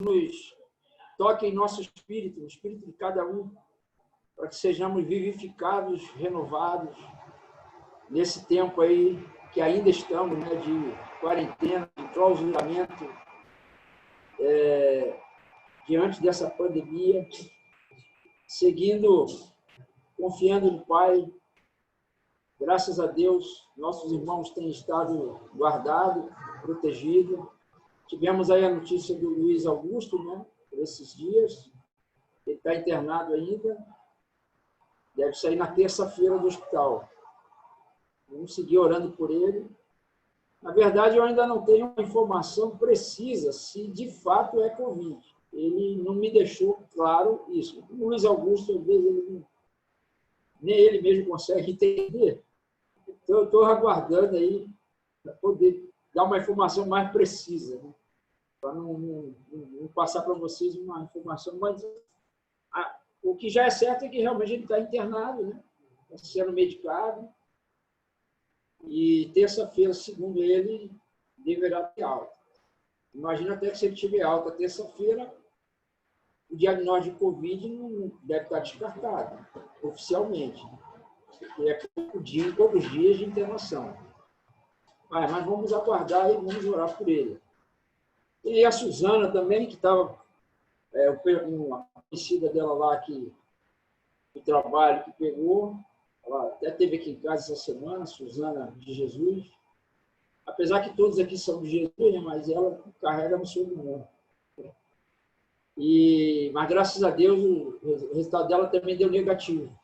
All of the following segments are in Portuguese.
nos toque em nosso espírito, no espírito de cada um, para que sejamos vivificados, renovados, nesse tempo aí que ainda estamos, né, de quarentena, de clausuramento, diante dessa pandemia, seguindo, confiando no Pai. Graças a Deus, nossos irmãos têm estado guardados, protegidos. Tivemos aí a notícia do Luiz Augusto, né, por esses dias. Ele está internado ainda. Deve sair na terça-feira do hospital. Vamos seguir orando por ele. Na verdade, eu ainda não tenho uma informação precisa se de fato é Covid. Ele não me deixou claro isso. O Luiz Augusto, às vezes, nem ele mesmo consegue entender. Então, eu estou aguardando aí para poder dar uma informação mais precisa, né? Para não passar para vocês uma informação, mas o que já é certo é que realmente ele está internado, né? Está sendo medicado, e terça-feira, segundo ele, deverá ter alta. Imagina até que se ele tiver alta terça-feira, o diagnóstico de Covid não deve estar descartado, oficialmente. É todos os dias de internação. Mas vamos aguardar e vamos orar por ele. E a Suzana também, que estava, uma conhecida dela lá, do trabalho, que pegou. Ela até esteve aqui em casa essa semana, Suzana de Jesus. Apesar que todos aqui são de Jesus, né, mas ela carrega no seu nome. Mas, graças a Deus, o resultado dela também deu negativo.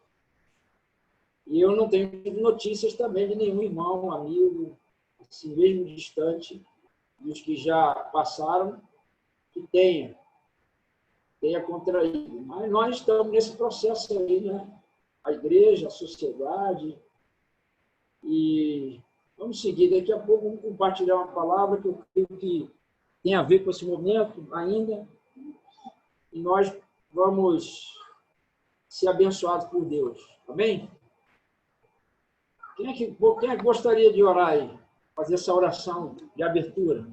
E eu não tenho notícias também de nenhum irmão, amigo, assim, mesmo distante, dos que já passaram, que tenha contraído. Mas nós estamos nesse processo aí, né? A igreja, a sociedade. E vamos seguir. Daqui a pouco vamos compartilhar uma palavra que eu creio que tem a ver com esse momento ainda. E nós vamos ser abençoados por Deus. Amém? Quem é que gostaria de orar aí? Fazer essa oração de abertura?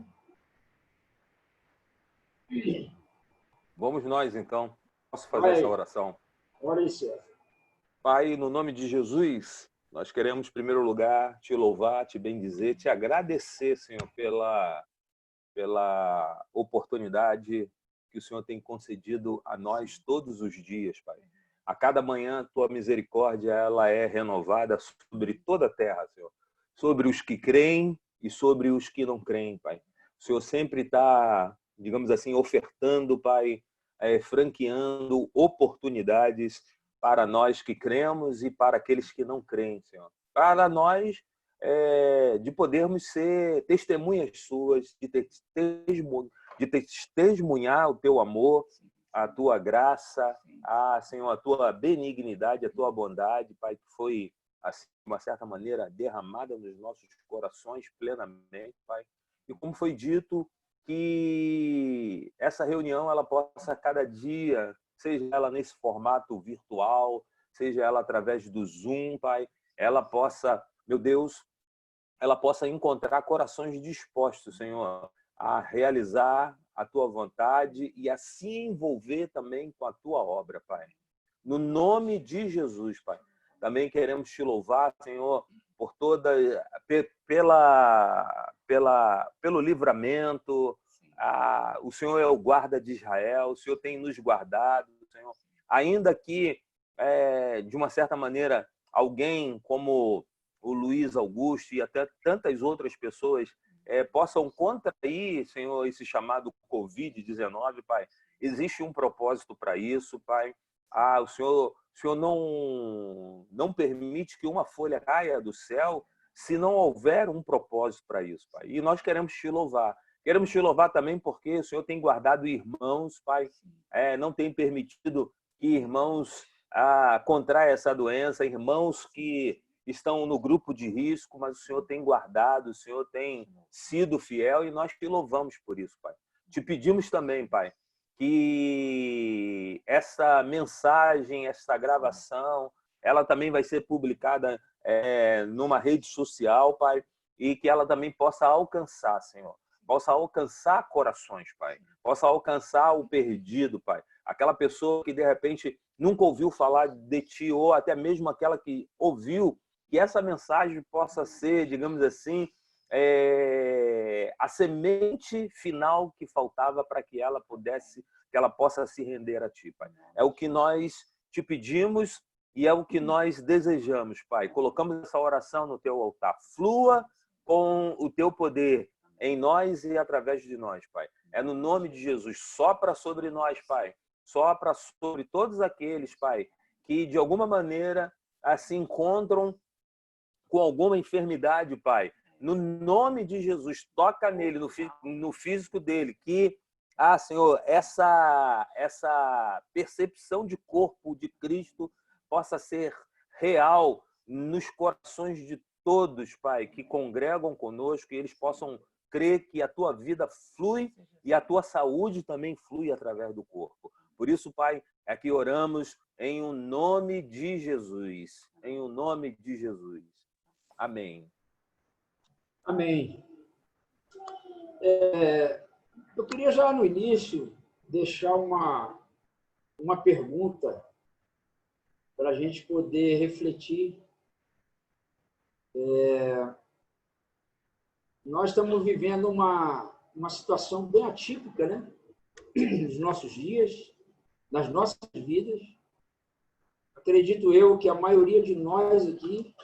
Vamos nós, então. Posso fazer essa oração? Ora aí, Senhor. Pai, no nome de Jesus, nós queremos, em primeiro lugar, te louvar, te bendizer, te agradecer, Senhor, pela oportunidade que o Senhor tem concedido a nós todos os dias, Pai. A cada manhã, tua misericórdia, ela é renovada sobre toda a terra, Senhor. Sobre os que creem e sobre os que não creem, Pai. O Senhor sempre está, digamos assim, ofertando, Pai, franqueando oportunidades para nós que cremos e para aqueles que não creem, Senhor. Para nós, de podermos ser testemunhas suas, de testemunhar o teu amor, a tua graça, Senhor, a tua benignidade, a tua bondade, Pai, que foi, assim, de uma certa maneira, derramada nos nossos corações plenamente, Pai. E como foi dito, que essa reunião ela possa cada dia, seja ela nesse formato virtual, seja ela através do Zoom, Pai, ela possa, meu Deus, ela possa encontrar corações dispostos, Senhor, a realizar a tua vontade e a se envolver também com a tua obra, Pai. No nome de Jesus, Pai. Também queremos te louvar, Senhor, por pelo livramento. O Senhor é o guarda de Israel, o Senhor tem nos guardado, Senhor. Ainda que, de uma certa maneira, alguém como o Luiz Augusto e até tantas outras pessoas possam contrair, Senhor, esse chamado Covid-19, Pai. Existe um propósito para isso, Pai. O Senhor não permite que uma folha caia do céu se não houver um propósito para isso, Pai. E nós queremos te louvar. Queremos te louvar também porque o Senhor tem guardado irmãos, Pai. Não tem permitido que irmãos contraia essa doença, irmãos que estão no grupo de risco, mas o Senhor tem guardado, o Senhor tem sido fiel e nós te louvamos por isso, Pai. Te pedimos também, Pai, que essa mensagem, essa gravação, ela também vai ser publicada numa rede social, Pai, e que ela também possa alcançar, Senhor, possa alcançar corações, Pai, possa alcançar o perdido, Pai, aquela pessoa que de repente nunca ouviu falar de Ti, ou até mesmo aquela que ouviu, que essa mensagem possa ser, digamos assim, a semente final que faltava para que ela possa se render a Ti, Pai. É o que nós Te pedimos e é o que nós desejamos, Pai. Colocamos essa oração no Teu altar. Flua com o Teu poder em nós e através de nós, Pai. É no nome de Jesus. Sopra sobre nós, Pai. Sopra sobre todos aqueles, Pai, que de alguma maneira se encontram com alguma enfermidade, Pai. No nome de Jesus, toca nele, no físico dele, que, Senhor, essa percepção de corpo de Cristo possa ser real nos corações de todos, Pai, que congregam conosco, e eles possam crer que a Tua vida flui e a Tua saúde também flui através do corpo. Por isso, Pai, é que oramos em o nome de Jesus. Em o nome de Jesus. Amém. Amém. Eu queria já no início deixar uma pergunta para a gente poder refletir. Nós estamos vivendo uma situação bem atípica, né? Nos nossos dias, nas nossas vidas. Acredito eu que a maioria de nós aqui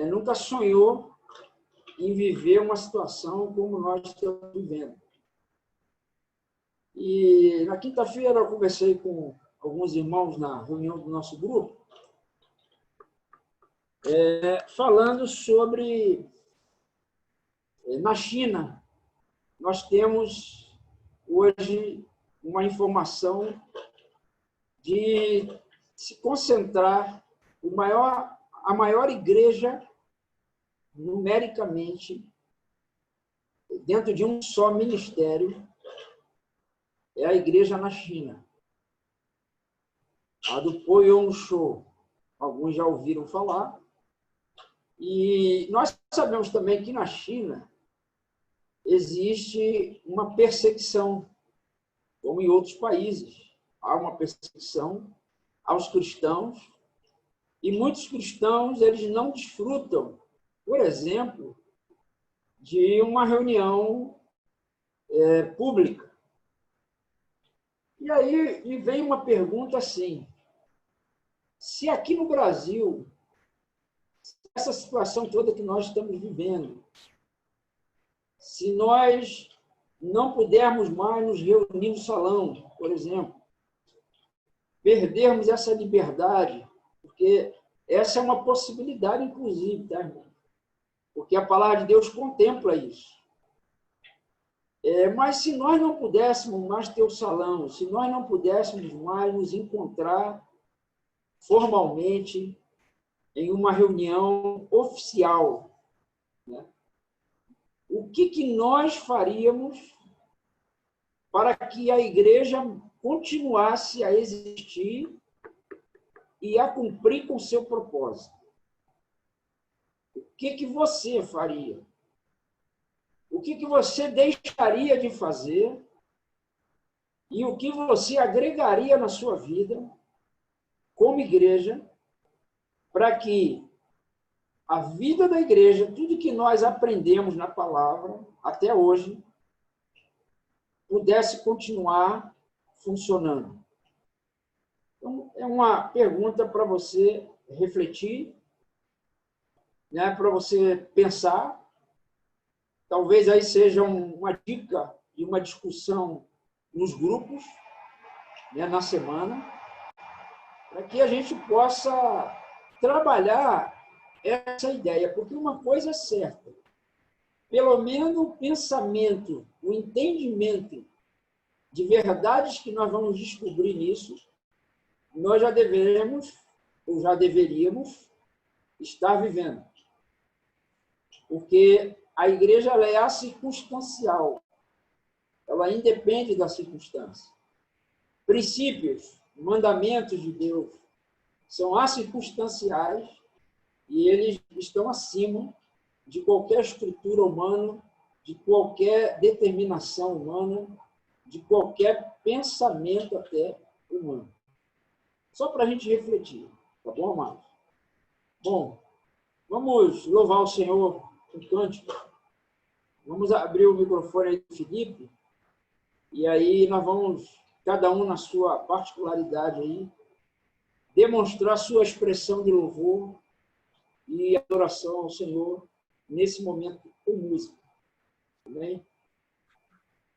nunca sonhou em viver uma situação como nós estamos vivendo. E na quinta-feira eu conversei com alguns irmãos na reunião do nosso grupo, falando sobre, na China, nós temos hoje uma informação de se concentrar a maior igreja numericamente dentro de um só ministério é a igreja na China, a do Po Yong Shou. Alguns já ouviram falar. E nós sabemos também que na China existe uma perseguição, como em outros países. Há uma perseguição aos cristãos, e muitos cristãos eles não desfrutam, por exemplo, de uma reunião pública. E aí me vem uma pergunta assim: se aqui no Brasil, essa situação toda que nós estamos vivendo, se nós não pudermos mais nos reunir no salão, por exemplo, perdermos essa liberdade, porque essa é uma possibilidade, inclusive, tá, irmão? Porque a palavra de Deus contempla isso. Mas se nós não pudéssemos mais ter o salão, se nós não pudéssemos mais nos encontrar formalmente em uma reunião oficial, né? O que nós faríamos para que a igreja continuasse a existir e a cumprir com o seu propósito? O que você faria? O que você deixaria de fazer e o que você agregaria na sua vida como igreja para que a vida da igreja, tudo que nós aprendemos na palavra até hoje, pudesse continuar funcionando? Então, é uma pergunta para você refletir, né, para você pensar. Talvez aí seja uma dica e uma discussão nos grupos, né, na semana, para que a gente possa trabalhar essa ideia, porque uma coisa é certa: pelo menos o pensamento, o entendimento de verdades que nós vamos descobrir nisso, nós já deveríamos estar vivendo. Porque a igreja ela é assircunstancial, ela independe da circunstância. Princípios, mandamentos de Deus são assircunstanciais e eles estão acima de qualquer estrutura humana de qualquer determinação humana, de qualquer pensamento até humano. Só para a gente refletir, tá bom, amados? Bom, vamos louvar o Senhor com cântico. Vamos abrir o microfone aí do Felipe, e aí nós vamos, cada um na sua particularidade aí, demonstrar sua expressão de louvor e adoração ao Senhor nesse momento com música. Amém?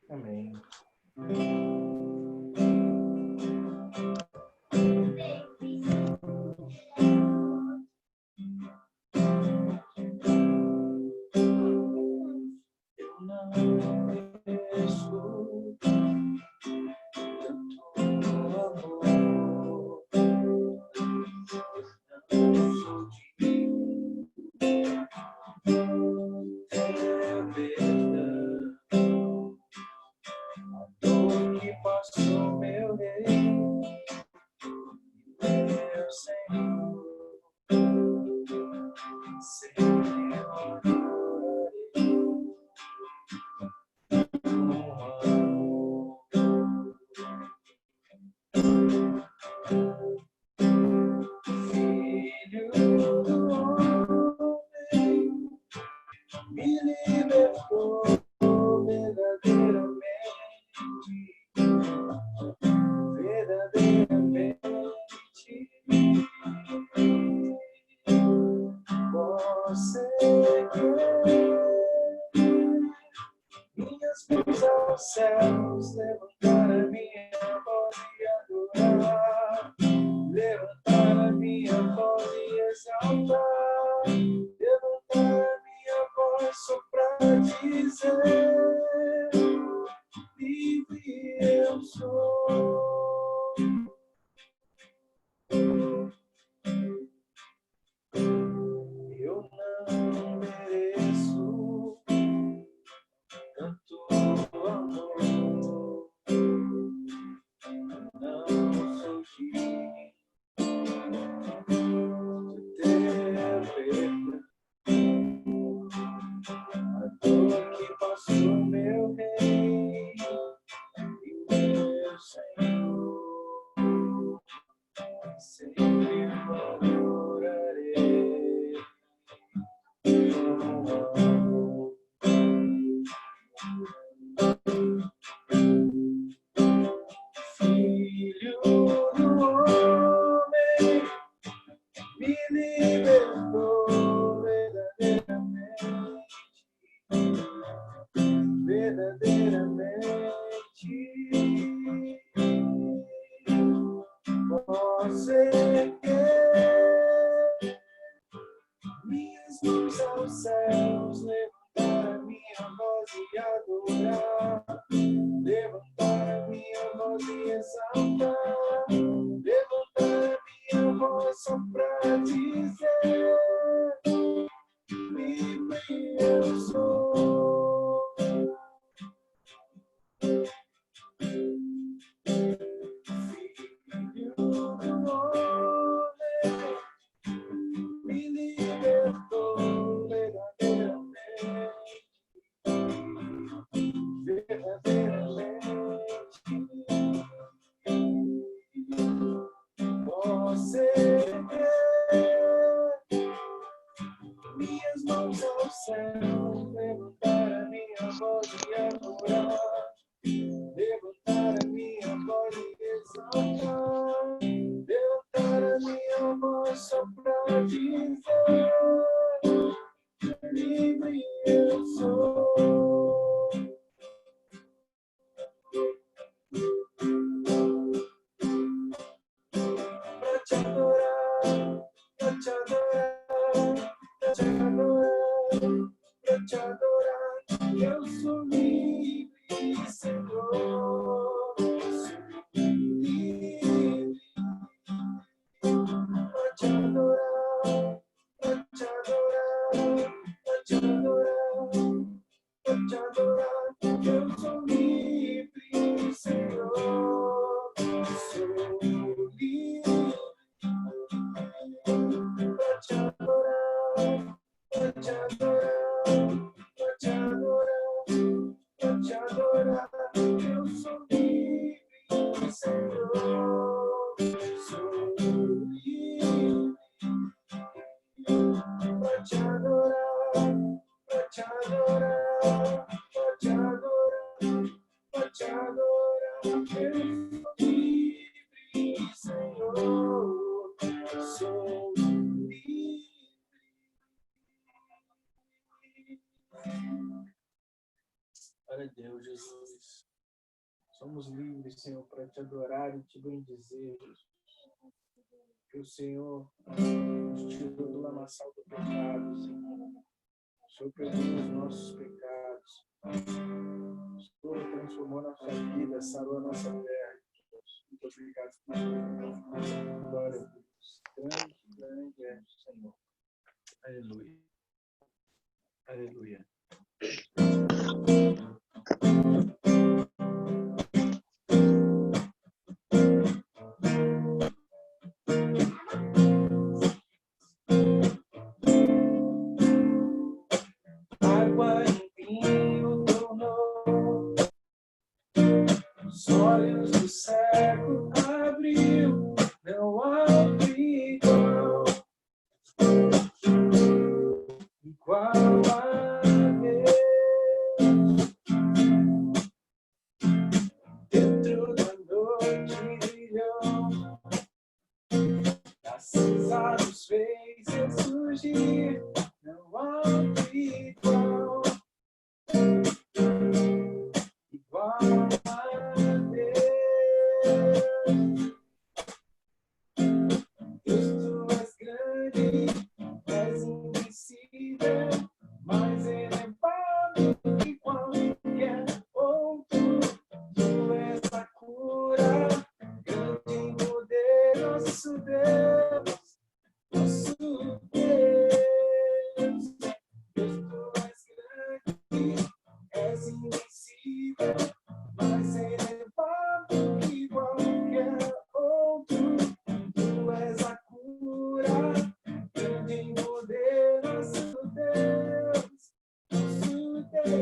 Amém. Céus, levantar a minha voz e adorar, levantar a minha voz e exaltar, levantar a minha voz só para dizer: livre eu sou. Eu não mereço tanto amor, não sou digno de ter perda. A dor que passou meu rei e meu Senhor, sempre adorarei. Filho do homem, me libertou verdadeiramente, verdadeiramente. Você quer minhas mãos aos céus, levantar a minha voz e adorar, levantar a minha voz e exaltar, levantar a minha voz só pra dizer: livre eu sou. Filho do homem, me libertou verdadeiramente, verdadeiramente. Você quer livre, Senhor, eu sou livre. Glória a Deus, Jesus. Somos livres, Senhor, para te adorar e te bendizer, Jesus. Que o Senhor nos tirou do lamaçal do pecado, Senhor. O Senhor perdoou os nossos pecados. O Senhor transformou nossa vida, sarou a nossa terra. Muito obrigado por tudo. Glória a Deus. Grande, grande é o Senhor. Aleluia. Aleluia. Água em vinho tornou, os olhos do cego abriu, não há outro igual a Deus. Dentro da noite brilhou, da cinza nos fez ressurgir, não há outro igual a Deus. Deus, tu és grande, és invencível, mais elevado que qualquer outro. Tu és a cura, grande em poder, nosso Deus, nosso Deus. Deus, tu és grande, és invencível, mais elevado que qualquer outro. Tu és a cura, grande em poder, nosso Deus, nosso Deus.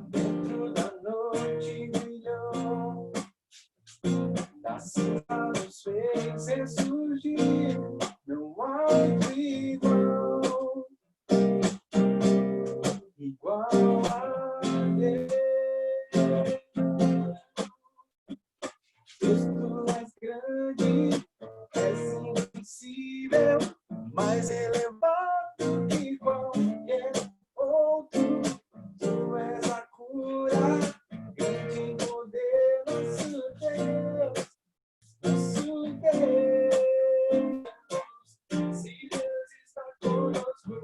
Dentro da noite brilhou, da cinza nos fez ressurgir, não há outro igual a Deus. Deus, tu és grande, és invencível, mais elevado que qualquer outro. Tu és a cura, grande em poder, nosso Deus, nosso Deus. Se Deus está conosco,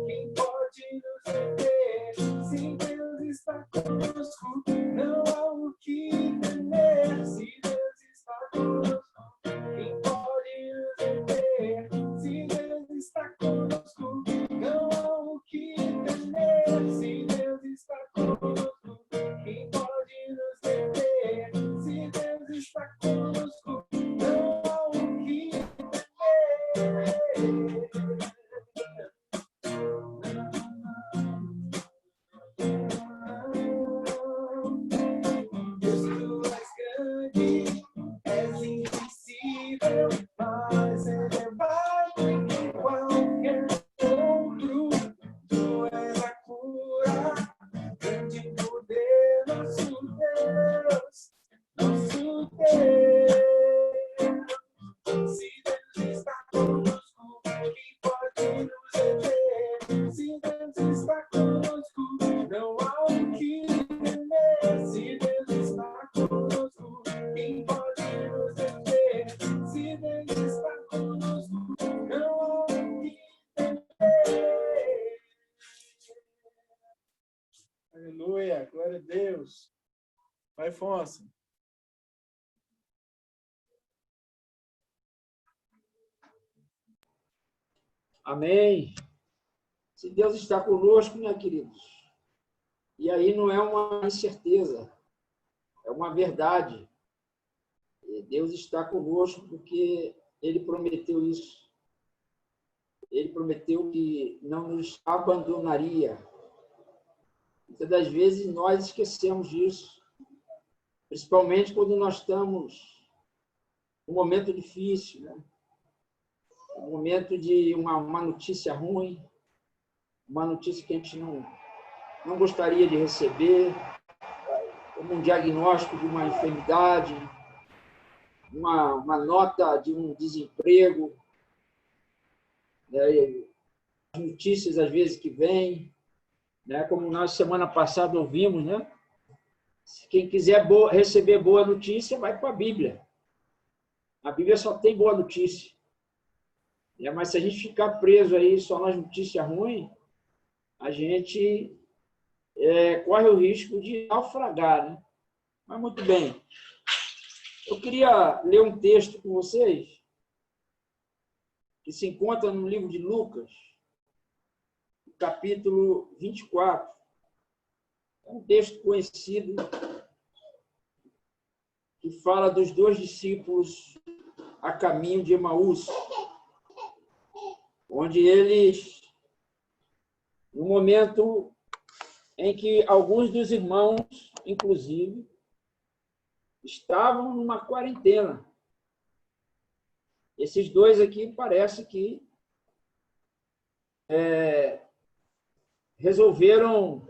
quem pode nos deter? Se Deus está conosco, não há o que temer. Se Deus está conosco, quem pode nos deter? Se Deus está conosco, não há o que temer. Se Deus está conosco, quem pode nos deter? Se Deus está conosco, não há o que temer. Deus, tu és grande, és invencível, mais elevado que qualquer outro. Tu és a cura, grande em poder, nosso Deus, nosso Deus. Se Deus está conosco, quem pode nos deter? Se Deus está conosco, não há o que temer. Se Deus está conosco, quem pode nos deter? Se Deus está conosco, não há o que temer. Aleluia, glória a Deus. Vai, Fonso. Amém. Se Deus está conosco, né, queridos? E aí não é uma incerteza, é uma verdade. Deus está conosco porque Ele prometeu isso. Ele prometeu que não nos abandonaria. Muitas das vezes nós esquecemos disso, principalmente quando nós estamos num momento difícil, né? um momento de uma notícia ruim, uma notícia que a gente não gostaria de receber, como um diagnóstico de uma enfermidade, uma nota de um desemprego, né? As notícias, às vezes, que vêm, né? Como nós, semana passada, ouvimos, né? Quem quiser receber boa notícia, vai para a Bíblia. A Bíblia só tem boa notícia. Mas se a gente ficar preso aí só nas notícias ruins, a gente corre o risco de naufragar, né? Mas muito bem. Eu queria ler um texto com vocês que se encontra no livro de Lucas, capítulo 24. É um texto conhecido que fala dos dois discípulos a caminho de Emaús, onde eles, no momento em que alguns dos irmãos, inclusive, estavam numa quarentena. Esses dois aqui parece que resolveram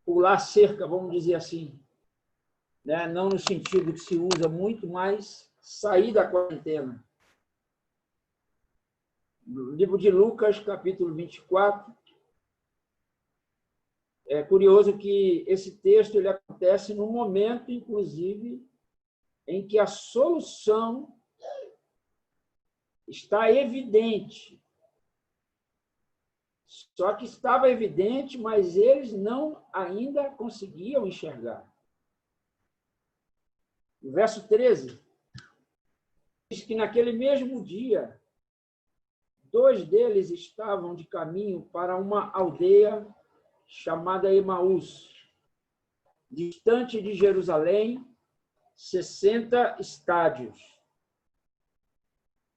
pular cerca, vamos dizer assim, né? Não no sentido que se usa muito, mas sair da quarentena. No livro de Lucas, capítulo 24, é curioso que esse texto ele acontece no momento, inclusive, em que a solução está evidente. Só que estava evidente, mas eles não ainda conseguiam enxergar. No verso 13, diz que naquele mesmo dia, 2 deles estavam de caminho para uma aldeia chamada Emaús, distante de Jerusalém, 60 estádios.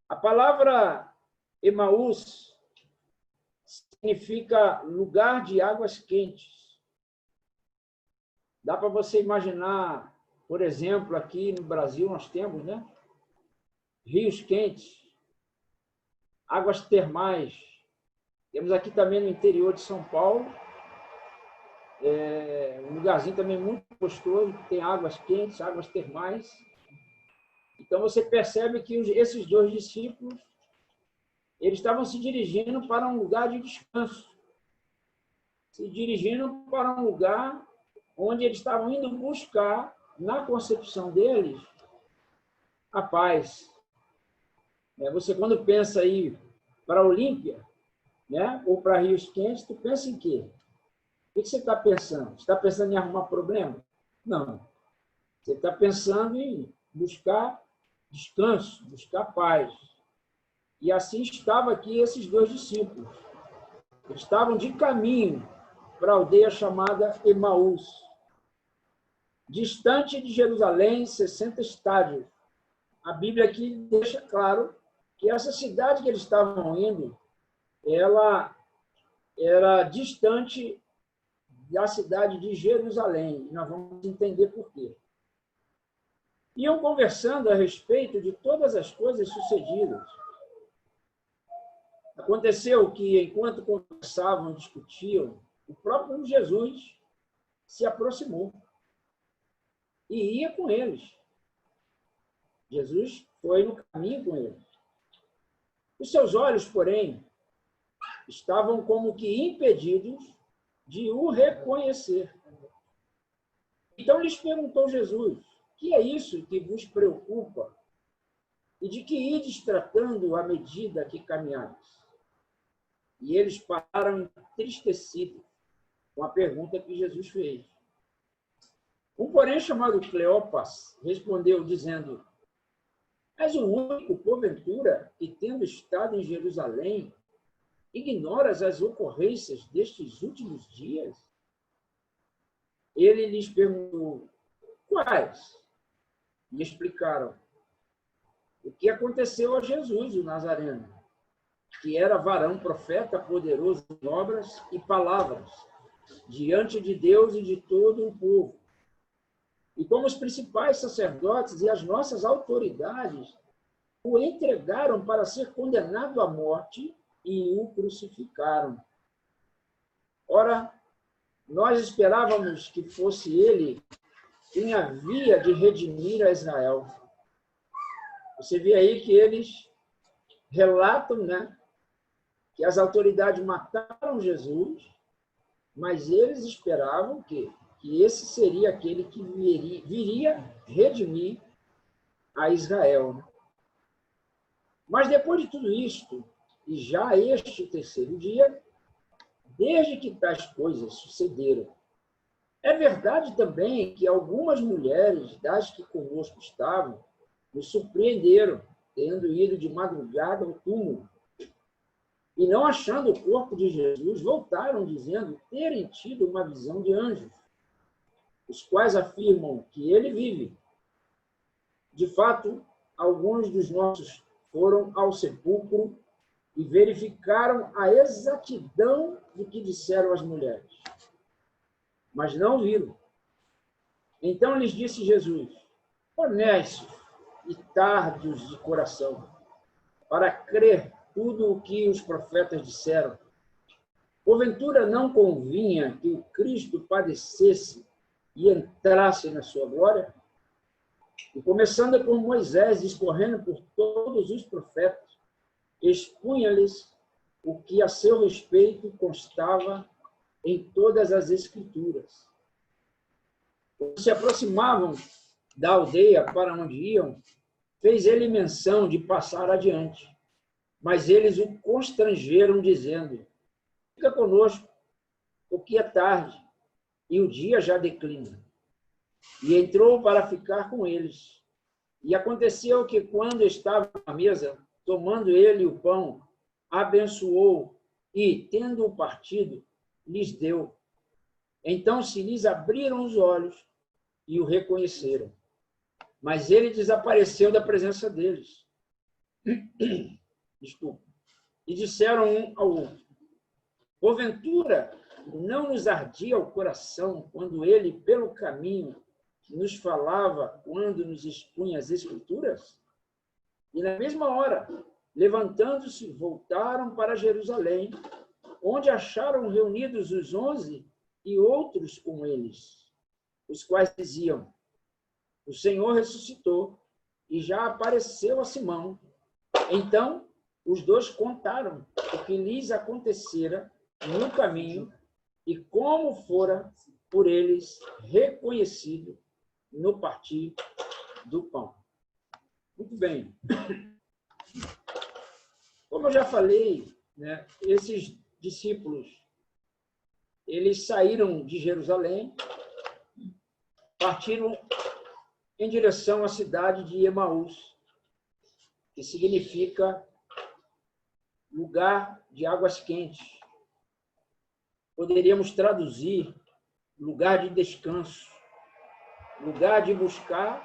A palavra Emaús significa lugar de águas quentes. Dá para você imaginar, por exemplo, aqui no Brasil nós temos, né? Rios quentes, águas termais. Temos aqui também no interior de São Paulo, um lugarzinho também muito gostoso, que tem águas quentes, águas termais. Então, você percebe que esses 2 discípulos, eles estavam se dirigindo para um lugar de descanso, se dirigindo para um lugar onde eles estavam indo buscar, na concepção deles, a paz. Você, quando pensa aí para a Olímpia, né, ou para Rios Quentes, tu pensa em quê? O que você está pensando? Você está pensando em arrumar problema? Não. Você está pensando em buscar descanso, buscar paz. E assim estava aqui esses 2 discípulos. Eles estavam de caminho para a aldeia chamada Emaús, distante de Jerusalém, 60 estádios. A Bíblia aqui deixa claro que essa cidade que eles estavam indo, ela era distante da cidade de Jerusalém. E nós vamos entender por quê. Iam conversando a respeito de todas as coisas sucedidas. Aconteceu que, enquanto conversavam, discutiam, o próprio Jesus se aproximou e ia com eles. Jesus foi no caminho com eles. Os seus olhos, porém, estavam como que impedidos de o reconhecer. Então lhes perguntou Jesus: que é isso que vos preocupa? E de que ides tratando à medida que caminhais? E eles pararam entristecidos com a pergunta que Jesus fez. Um, porém, chamado Cleopas, respondeu, dizendo: és o único, porventura, que, tendo estado em Jerusalém, ignoras as ocorrências destes últimos dias? Ele lhes perguntou: quais? E explicaram o que aconteceu a Jesus, o Nazareno, que era varão profeta, poderoso em obras e palavras, diante de Deus e de todo o povo. E como os principais sacerdotes e as nossas autoridades o entregaram para ser condenado à morte e o crucificaram. Ora, nós esperávamos que fosse ele quem havia de redimir a Israel. Você vê aí que eles relatam, né, que as autoridades mataram Jesus, mas eles esperavam que esse seria aquele que viria redimir a Israel. Mas depois de tudo isto, e já este terceiro dia, desde que tais coisas sucederam, é verdade também que algumas mulheres das que conosco estavam nos surpreenderam, tendo ido de madrugada ao túmulo, e não achando o corpo de Jesus, voltaram dizendo terem tido uma visão de anjos, os quais afirmam que ele vive. De fato, alguns dos nossos foram ao sepulcro e verificaram a exatidão do que disseram as mulheres, mas não viram. Então lhes disse Jesus: honestos e tardos de coração, para crer tudo o que os profetas disseram. Porventura não convinha que o Cristo padecesse e entrasse na sua glória? E começando por Moisés, discorrendo por todos os profetas, expunha-lhes o que a seu respeito constava em todas as Escrituras. Quando se aproximavam da aldeia para onde iam, fez ele menção de passar adiante. Mas eles o constrangeram, dizendo: fica conosco, porque é tarde, e o dia já declina. E entrou para ficar com eles. E aconteceu que, quando estava à mesa, tomando ele o pão, abençoou e, tendo-o partido, lhes deu. Então se lhes abriram os olhos e o reconheceram. Mas ele desapareceu da presença deles. Desculpa. E disseram um ao outro: porventura não nos ardia o coração quando ele, pelo caminho, nos falava, quando nos expunha as Escrituras? E na mesma hora, levantando-se, voltaram para Jerusalém, onde acharam reunidos os 11 e outros com eles, os quais diziam: o Senhor ressuscitou e já apareceu a Simão. Então os dois contaram o que lhes acontecera no caminho e como fora por eles reconhecido no partir do pão. Muito bem. Como eu já falei, né, esses discípulos, eles saíram de Jerusalém, partiram em direção à cidade de Emaús, que significa lugar de águas quentes. Poderíamos traduzir lugar de descanso, lugar de buscar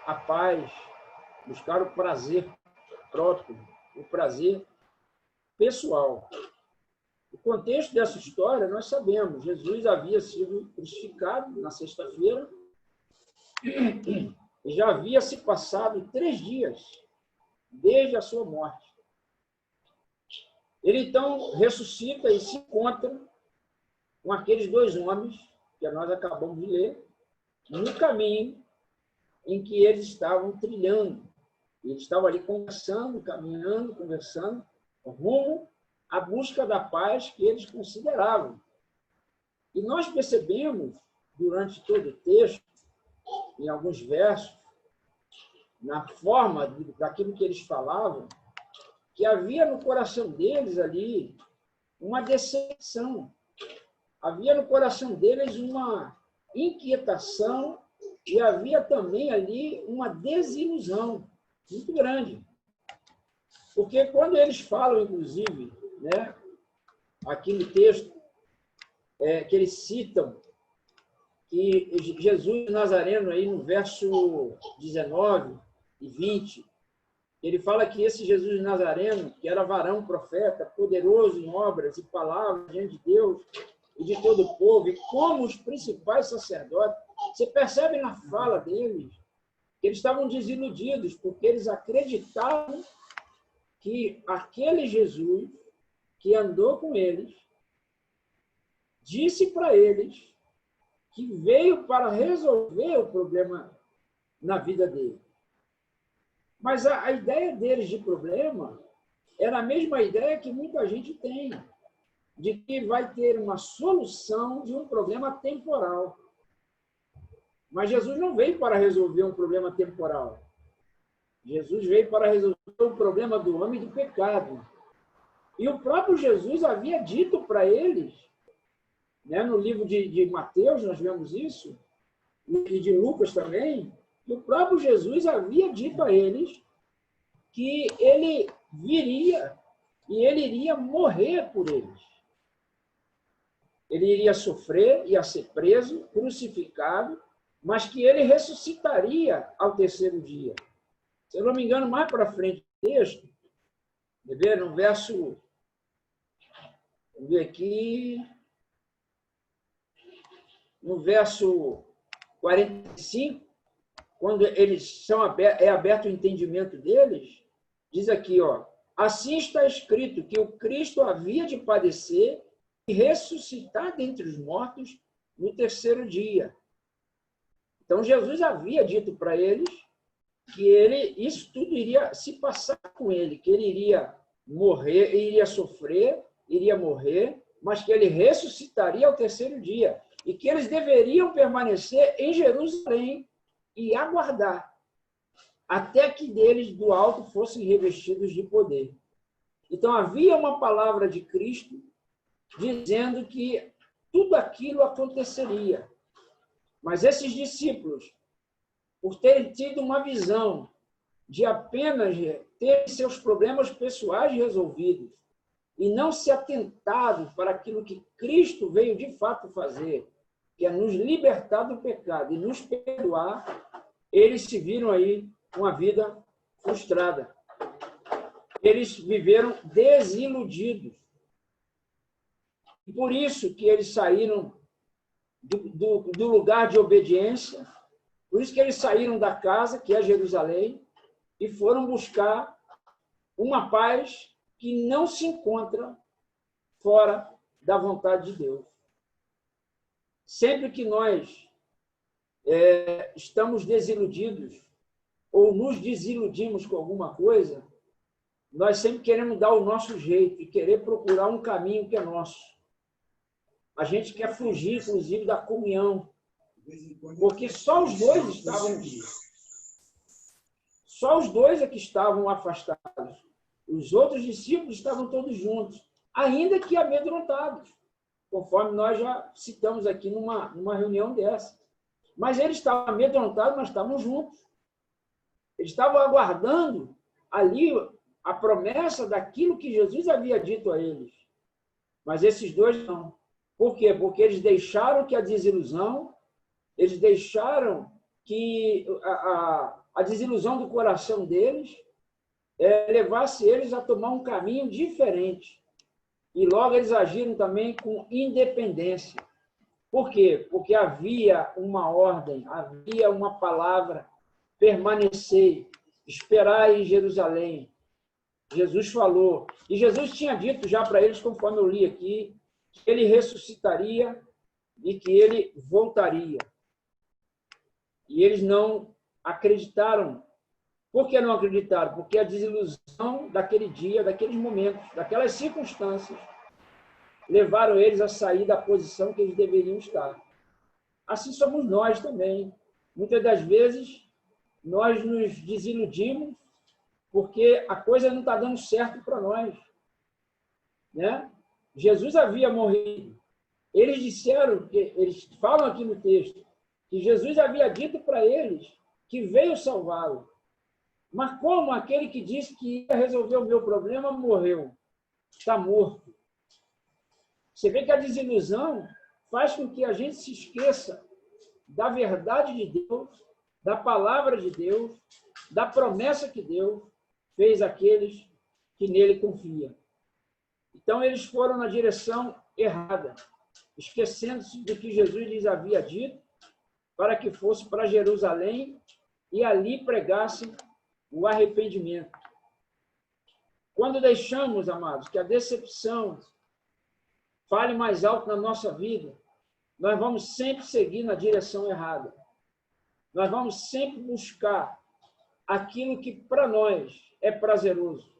a paz, buscar o prazer próprio, o prazer pessoal. O contexto dessa história nós sabemos. Jesus havia sido crucificado na sexta-feira e já havia se passado 3 dias desde a sua morte. Ele então ressuscita e se encontra com aqueles 2 homens que nós acabamos de ler, no caminho em que eles estavam trilhando. Eles estavam ali conversando, caminhando, conversando, rumo à busca da paz que eles consideravam. E nós percebemos, durante todo o texto, em alguns versos, na forma daquilo que eles falavam, que havia no coração deles ali uma decepção. Havia no coração deles uma inquietação e havia também ali uma desilusão muito grande. Porque quando eles falam, inclusive, né, aqui no texto, que eles citam que Jesus Nazareno, aí no verso 19 e 20, ele fala que esse Jesus Nazareno, que era varão, profeta, poderoso em obras e palavras diante de Deus e de todo o povo, e como os principais sacerdotes, você percebe na fala deles Eles estavam desiludidos, porque eles acreditavam que aquele Jesus que andou com eles disse para eles que veio para resolver o problema na vida dele. Mas a ideia deles de problema era a mesma ideia que muita gente tem, de que vai ter uma solução de um problema temporal. Mas Jesus não veio para resolver um problema temporal. Jesus veio para resolver o problema do homem e do pecado. E o próprio Jesus havia dito para eles, né, no livro de Mateus, nós vemos isso, e de Lucas também, que o próprio Jesus havia dito a eles que ele viria e ele iria morrer por eles. Ele iria sofrer, ia ser preso, crucificado, mas que ele ressuscitaria ao terceiro dia. Se eu não me engano, mais para frente do texto, no verso, vamos ver aqui, no verso 45, quando eles é aberto o entendimento deles, diz aqui, assim está escrito que o Cristo havia de padecer e ressuscitar dentre os mortos no terceiro dia. Então, Jesus havia dito para eles que isso tudo iria se passar com ele, que ele iria morrer, iria sofrer, iria morrer, mas que ele ressuscitaria ao terceiro dia e que eles deveriam permanecer em Jerusalém e aguardar até que deles do alto fossem revestidos de poder. Então, havia uma palavra de Cristo dizendo que tudo aquilo aconteceria. Mas esses discípulos, por terem tido uma visão de apenas ter seus problemas pessoais resolvidos e não se atentado para aquilo que Cristo veio de fato fazer, que é nos libertar do pecado e nos perdoar, eles se viram aí uma vida frustrada. Eles viveram desiludidos. E por isso que eles saíram do lugar de obediência, por isso que eles saíram da casa, que é Jerusalém, e foram buscar uma paz que não se encontra fora da vontade de Deus. Sempre que nós estamos desiludidos ou nos desiludimos com alguma coisa, nós sempre queremos dar o nosso jeito e querer procurar um caminho que é nosso. A gente quer fugir, inclusive, da comunhão, porque só os dois é que estavam afastados. Os outros discípulos estavam todos juntos, ainda que amedrontados, conforme nós já citamos aqui numa reunião dessa. Mas eles estavam amedrontados, mas estavam juntos. Eles estavam aguardando ali a promessa daquilo que Jesus havia dito a eles. Mas esses dois não. Por quê? Porque eles deixaram que a desilusão, eles deixaram que a desilusão do coração deles levasse eles a tomar um caminho diferente. E logo eles agiram também com independência. Por quê? Porque havia uma ordem, havia uma palavra: permanecer, esperar em Jerusalém. Jesus falou, e Jesus tinha dito já para eles, conforme eu li aqui, que ele ressuscitaria e que ele voltaria. E eles não acreditaram. Por que não acreditaram? Porque a desilusão daquele dia, daqueles momentos, daquelas circunstâncias, levaram eles a sair da posição que eles deveriam estar. Assim somos nós também. Muitas das vezes, nós nos desiludimos porque a coisa não está dando certo para nós. Né? Jesus havia morrido. Eles falam aqui no texto, que Jesus havia dito para eles que veio salvá-lo. Mas como aquele que disse que ia resolver o meu problema morreu? Está morto. Você vê que a desilusão faz com que a gente se esqueça da verdade de Deus, da palavra de Deus, da promessa que Deus fez àqueles que nele confiam. Então, eles foram na direção errada, esquecendo-se do que Jesus lhes havia dito, para que fosse para Jerusalém e ali pregassem o arrependimento. Quando deixamos, amados, que a decepção fale mais alto na nossa vida, nós vamos sempre seguir na direção errada. Nós vamos sempre buscar aquilo que para nós é prazeroso.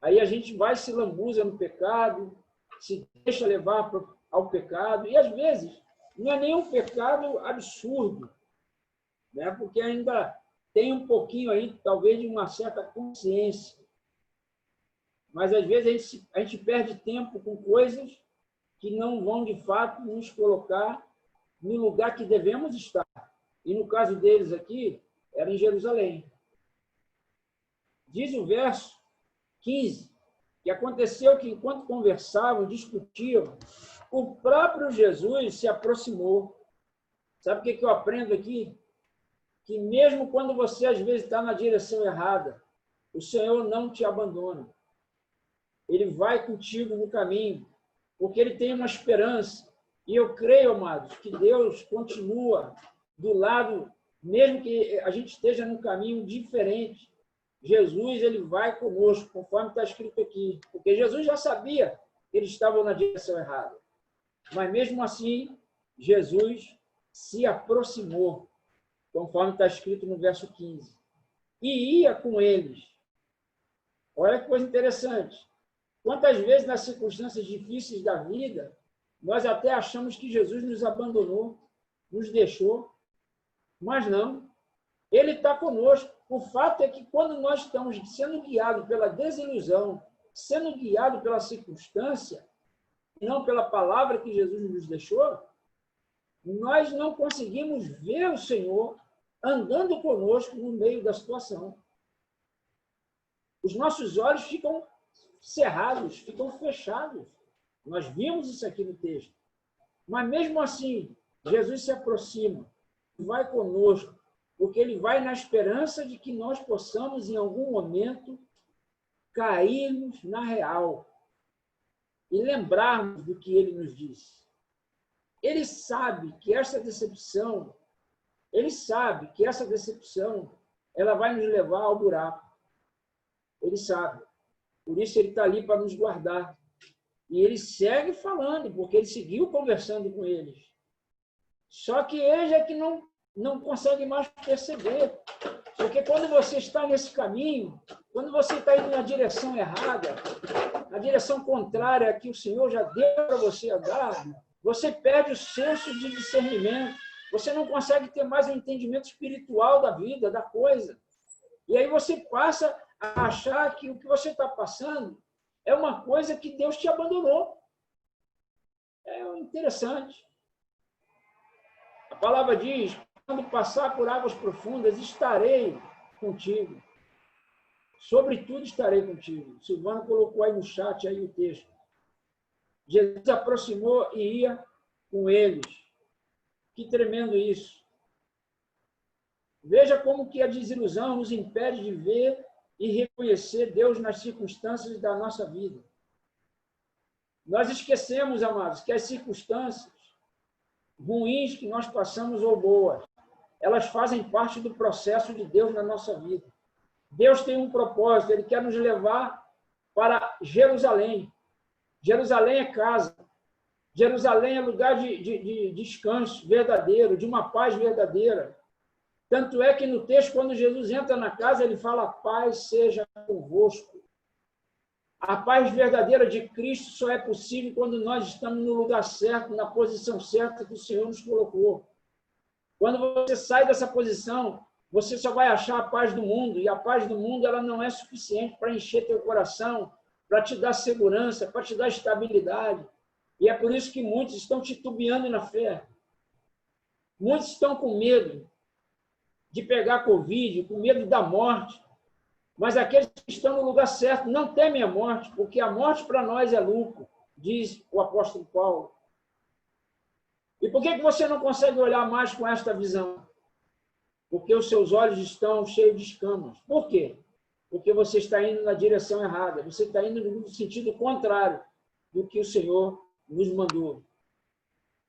Aí a gente vai se lambuza no pecado, se deixa levar ao pecado, e às vezes não é nenhum pecado absurdo, né? Porque ainda tem um pouquinho aí, talvez, de uma certa consciência. Mas às vezes a gente perde tempo com coisas que não vão, de fato, nos colocar no lugar que devemos estar. E no caso deles aqui, era em Jerusalém. Diz o verso 15, que aconteceu que, enquanto conversavam, discutiam, o próprio Jesus se aproximou. Sabe o que eu aprendo aqui? Que mesmo quando você, às vezes, está na direção errada, o Senhor não te abandona. Ele vai contigo no caminho, porque Ele tem uma esperança. E eu creio, amados, que Deus continua do lado, mesmo que a gente esteja num caminho diferente. Jesus, Ele vai conosco, conforme está escrito aqui. Porque Jesus já sabia que eles estavam na direção errada. Mas, mesmo assim, Jesus se aproximou, conforme está escrito no verso 15. E ia com eles. Olha que coisa interessante. Quantas vezes, nas circunstâncias difíceis da vida, nós até achamos que Jesus nos abandonou, nos deixou, mas não. Ele está conosco. O fato é que quando nós estamos sendo guiados pela desilusão, sendo guiados pela circunstância, não pela palavra que Jesus nos deixou, nós não conseguimos ver o Senhor andando conosco no meio da situação. Os nossos olhos ficam cerrados, ficam fechados. Nós vimos isso aqui no texto. Mas mesmo assim, Jesus se aproxima, vai conosco, porque Ele vai na esperança de que nós possamos, em algum momento, cairmos na real e lembrarmos do que Ele nos disse. Ele sabe que essa decepção, ela vai nos levar ao buraco. Ele sabe. Por isso Ele está ali para nos guardar. E Ele segue falando, porque Ele seguiu conversando com eles. Só que eles é que não conseguem mais perceber. Porque quando você está nesse caminho, quando você está indo na direção errada, na direção contrária a que o Senhor já deu para você andar, você perde o senso de discernimento. Você não consegue ter mais um entendimento espiritual da vida, da coisa. E aí você passa a achar que o que você está passando é uma coisa que Deus te abandonou. É interessante. A palavra diz, quando passar por águas profundas, estarei contigo. Sobretudo estarei contigo. Silvana colocou aí no chat aí o texto. Jesus se aproximou e ia com eles. Que tremendo isso. Veja como que a desilusão nos impede de ver e reconhecer Deus nas circunstâncias da nossa vida. Nós esquecemos, amados, que as circunstâncias ruins que nós passamos ou boas, elas fazem parte do processo de Deus na nossa vida. Deus tem um propósito, Ele quer nos levar para Jerusalém. Jerusalém é casa. Jerusalém é lugar de descanso verdadeiro, de uma paz verdadeira. Tanto é que no texto, quando Jesus entra na casa, Ele fala, paz seja convosco. A paz verdadeira de Cristo só é possível quando nós estamos no lugar certo, na posição certa que o Senhor nos colocou. Quando você sai dessa posição, você só vai achar a paz do mundo, e a paz do mundo ela não é suficiente para encher teu coração, para te dar segurança, para te dar estabilidade. E é por isso que muitos estão titubeando na fé. Muitos estão com medo de pegar Covid, com medo da morte. Mas aqueles que estão no lugar certo não temem a morte, porque a morte para nós é lucro, diz o apóstolo Paulo. E por que você não consegue olhar mais com esta visão? Porque os seus olhos estão cheios de escamas. Por quê? Porque você está indo na direção errada, você está indo no sentido contrário do que o Senhor nos mandou.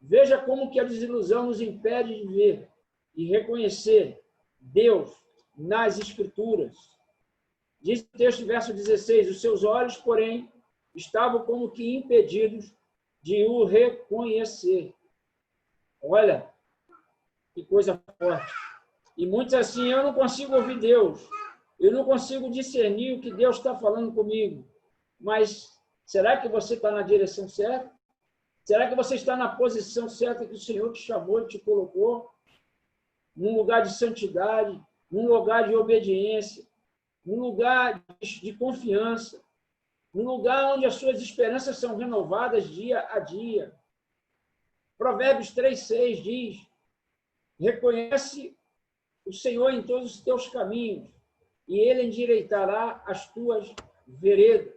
Veja como que a desilusão nos impede de ver e reconhecer Deus nas Escrituras. Diz o texto, verso 16, os seus olhos, porém, estavam como que impedidos de o reconhecer. Olha, que coisa forte. E muitos assim, eu não consigo ouvir Deus, eu não consigo discernir o que Deus está falando comigo. Mas será que você está na direção certa? Será que você está na posição certa que o Senhor te chamou e te colocou? Num lugar de santidade, num lugar de obediência, num lugar de confiança, num lugar onde as suas esperanças são renovadas dia a dia. Provérbios 3:6 diz: reconhece o Senhor em todos os teus caminhos, e Ele endireitará as tuas veredas.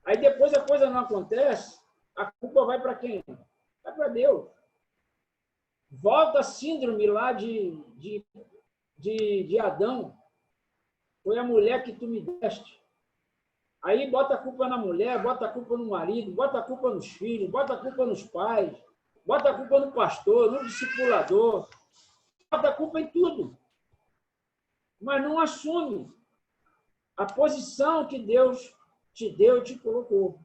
Aí depois a coisa não acontece, a culpa vai para quem? Vai para Deus. Volta a síndrome lá de Adão. Foi a mulher que tu me deste. Aí bota a culpa na mulher, bota a culpa no marido, bota a culpa nos filhos, bota a culpa nos pais, bota a culpa no pastor, no discipulador, bota a culpa em tudo. Mas não assume a posição que Deus te deu e te colocou.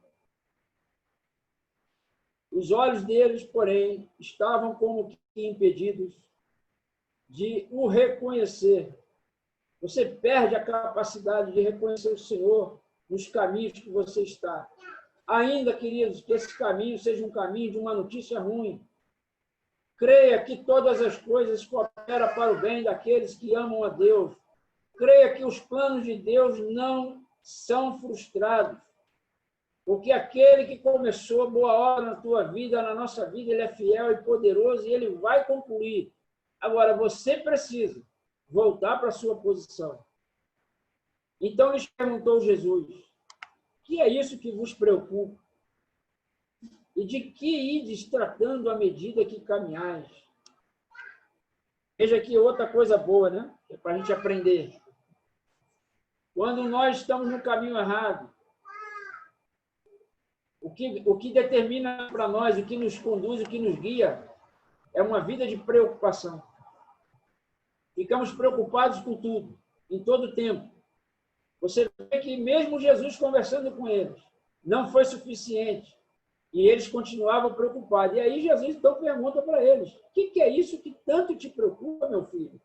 Os olhos deles, porém, estavam como que impedidos de o reconhecer. Você perde a capacidade de reconhecer o Senhor nos caminhos que você está. Ainda, queridos, que esse caminho seja um caminho de uma notícia ruim. Creia que todas as coisas cooperam para o bem daqueles que amam a Deus. Creia que os planos de Deus não são frustrados. Porque aquele que começou boa obra na tua vida, na nossa vida, ele é fiel e poderoso e ele vai concluir. Agora, você precisa voltar para a sua posição. Então lhes perguntou Jesus: que é isso que vos preocupa? E de que ides tratando à medida que caminhais? Veja aqui outra coisa boa, né? É para a gente aprender. Quando nós estamos no caminho errado, o que determina para nós, o que nos conduz, o que nos guia, é uma vida de preocupação. Ficamos preocupados com tudo, em todo o tempo. Você vê que mesmo Jesus conversando com eles, não foi suficiente. E eles continuavam preocupados. E aí Jesus então pergunta para eles: o que é isso que tanto te preocupa, meu filho?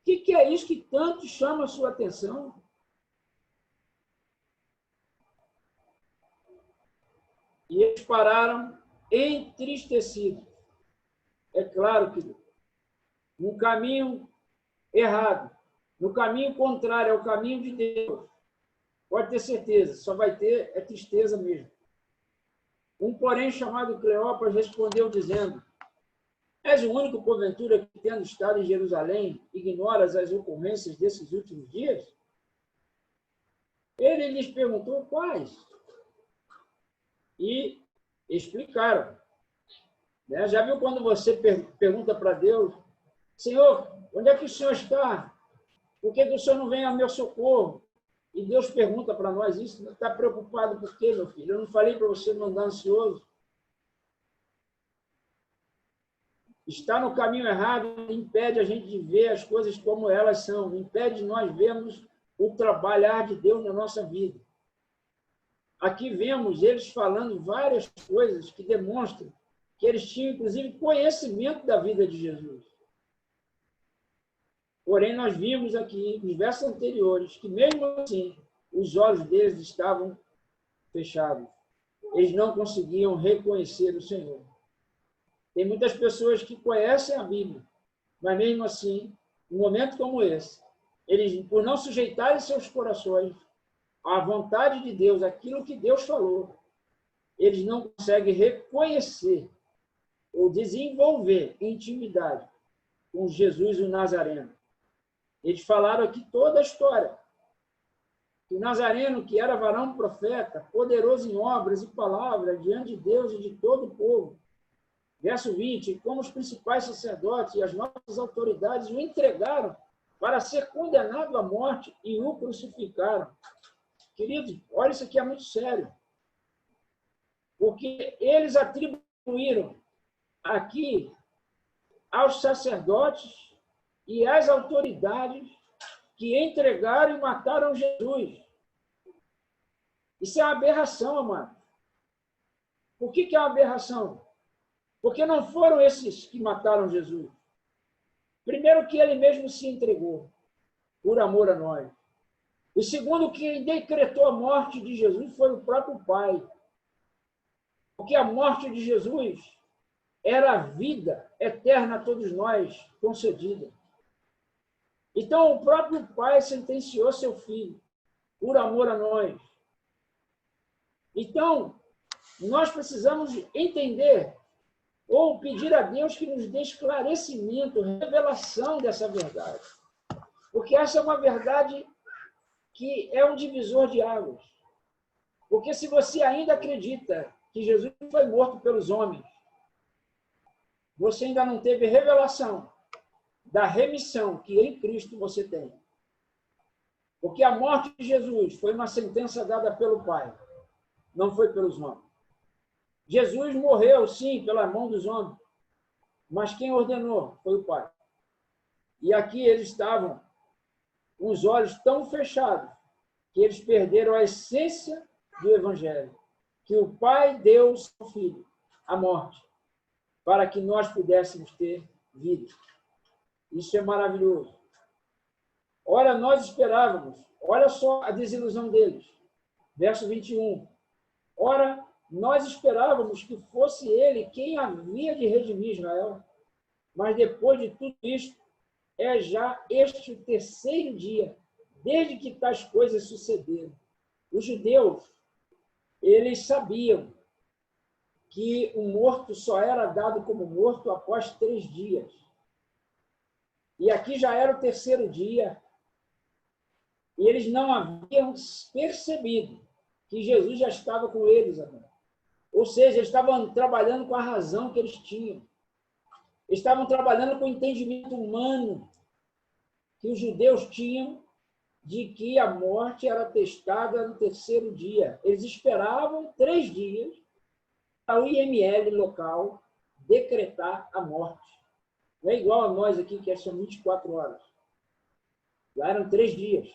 O que é isso que tanto chama a sua atenção? E eles pararam entristecidos. É claro que no caminho errado, no caminho contrário ao caminho de Deus, pode ter certeza, só vai ter tristeza mesmo. Um, porém, chamado Cleopas, respondeu dizendo: és o único, porventura, que, tendo estado em Jerusalém, ignoras as ocorrências desses últimos dias? Ele lhes perguntou quais. E explicaram. Já viu quando você pergunta para Deus: Senhor, onde é que o Senhor está? Por que o Senhor não vem ao meu socorro? E Deus pergunta para nós isso: está preocupado por quê, meu filho? Eu não falei para você não andar ansioso. Está no caminho errado impede a gente de ver as coisas como elas são, impede de nós vermos o trabalhar de Deus na nossa vida. Aqui vemos eles falando várias coisas que demonstram que eles tinham, inclusive, conhecimento da vida de Jesus. Porém, nós vimos aqui, nos versos anteriores, que mesmo assim, os olhos deles estavam fechados. Eles não conseguiam reconhecer o Senhor. Tem muitas pessoas que conhecem a Bíblia, mas mesmo assim, num momento como esse, eles, por não sujeitarem seus corações à vontade de Deus, aquilo que Deus falou, eles não conseguem reconhecer ou desenvolver intimidade com Jesus o Nazareno. Eles falaram aqui toda a história. Que o Nazareno, que era varão profeta, poderoso em obras e palavras, diante de Deus e de todo o povo. Verso 20, como os principais sacerdotes e as nossas autoridades o entregaram para ser condenado à morte e o crucificaram. Queridos, olha, isso aqui é muito sério. Porque eles atribuíram aqui aos sacerdotes e as autoridades que entregaram e mataram Jesus. Isso é uma aberração, amado. Por que é uma aberração? Porque não foram esses que mataram Jesus. Primeiro, que ele mesmo se entregou por amor a nós. E segundo, quem decretou a morte de Jesus foi o próprio Pai. Porque a morte de Jesus era a vida eterna a todos nós concedida. Então, o próprio Pai sentenciou seu Filho por amor a nós. Então, nós precisamos entender ou pedir a Deus que nos dê esclarecimento, revelação dessa verdade. Porque essa é uma verdade que é um divisor de águas. Porque se você ainda acredita que Jesus foi morto pelos homens, você ainda não teve revelação da remissão que em Cristo você tem. Porque a morte de Jesus foi uma sentença dada pelo Pai, não foi pelos homens. Jesus morreu, sim, pela mão dos homens, mas quem ordenou foi o Pai. E aqui eles estavam com os olhos tão fechados que eles perderam a essência do Evangelho, que o Pai deu ao seu Filho a morte, para que nós pudéssemos ter vida. Isso é maravilhoso. Ora, nós esperávamos, olha só a desilusão deles. Verso 21. Ora, nós esperávamos que fosse ele quem havia de redimir Israel. Mas depois de tudo isto, é já este o terceiro dia, desde que tais coisas sucederam. Os judeus, eles sabiam que o morto só era dado como morto após 3 dias. E aqui já era o terceiro dia, e eles não haviam percebido que Jesus já estava com eles agora. Ou seja, eles estavam trabalhando com a razão que eles tinham. Estavam trabalhando com o entendimento humano que os judeus tinham de que a morte era testada no terceiro dia. Eles esperavam 3 dias para o IML local decretar a morte. Não é igual a nós aqui, que são 24 horas. Lá eram 3 dias.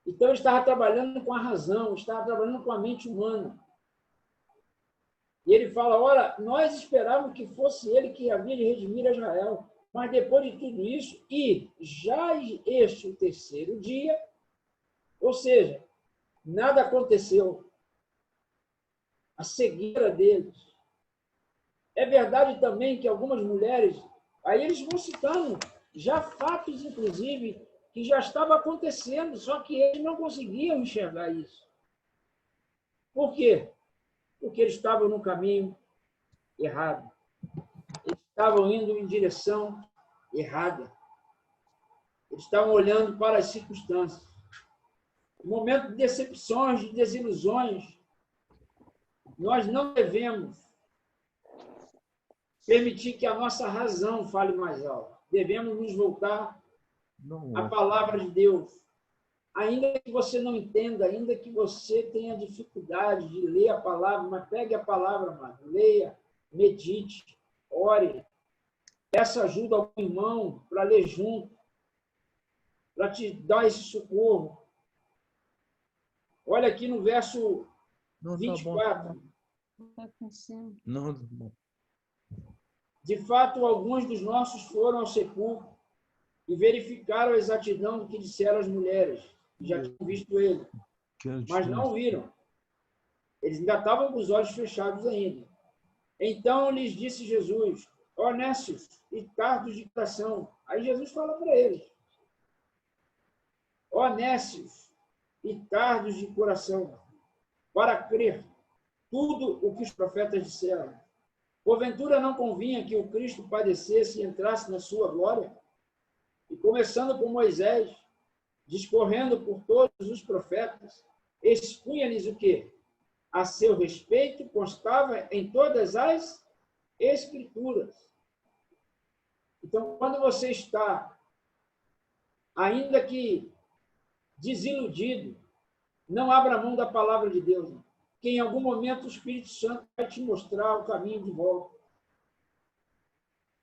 Então, ele estava trabalhando com a razão, estava trabalhando com a mente humana. E ele fala, ora, nós esperávamos que fosse ele que havia de redimir Israel. Mas depois de tudo isso, e já este o terceiro dia, ou seja, nada aconteceu. A cegueira deles. É verdade também que algumas mulheres, aí eles vão citando já fatos, inclusive, que já estava acontecendo, só que eles não conseguiam enxergar isso. Por quê? Porque eles estavam no caminho errado. Eles estavam indo em direção errada. Eles estavam olhando para as circunstâncias. No momento de decepções, de desilusões, nós não devemos permitir que a nossa razão fale mais alto. Devemos nos voltar à palavra de Deus. Ainda que você não entenda, ainda que você tenha dificuldade de ler a palavra, mas pegue a palavra, mano, leia, medite, ore, peça ajuda ao irmão para ler junto, para te dar esse socorro. Olha aqui no verso 24. Não, tá bom. De fato, alguns dos nossos foram ao sepulcro e verificaram a exatidão do que disseram as mulheres, que já tinham visto ele, mas não viram. Eles ainda estavam com os olhos fechados ainda. Então lhes disse Jesus, ó nécios e tardos de coração. Aí Jesus fala para eles, ó nécios e tardos de coração, para crer tudo o que os profetas disseram. Porventura não convinha que o Cristo padecesse e entrasse na sua glória? E começando por Moisés, discorrendo por todos os profetas, expunha-lhes o quê? A seu respeito constava em todas as Escrituras. Então, quando você está, ainda que desiludido, não abra mão da palavra de Deus, não. Que em algum momento o Espírito Santo vai te mostrar o caminho de volta.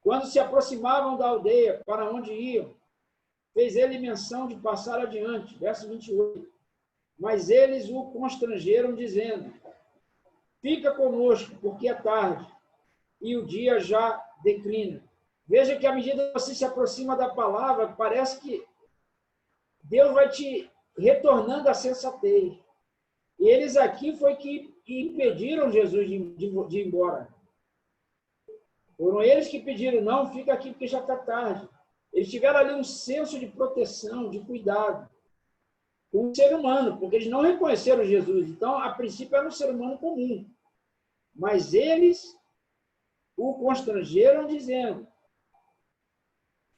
Quando se aproximavam da aldeia para onde iam, fez ele menção de passar adiante. Verso 28. Mas eles o constrangeram, dizendo: fica conosco, porque é tarde, e o dia já declina. Veja que à medida que você se aproxima da palavra, parece que Deus vai te retornando à sensatez. E eles aqui foi que impediram Jesus de ir embora. Foram eles que pediram: não, fica aqui porque já está tarde. Eles tiveram ali um senso de proteção, de cuidado com o ser humano, porque eles não reconheceram Jesus. Então, a princípio, era um ser humano comum. Mas eles o constrangeram, dizendo: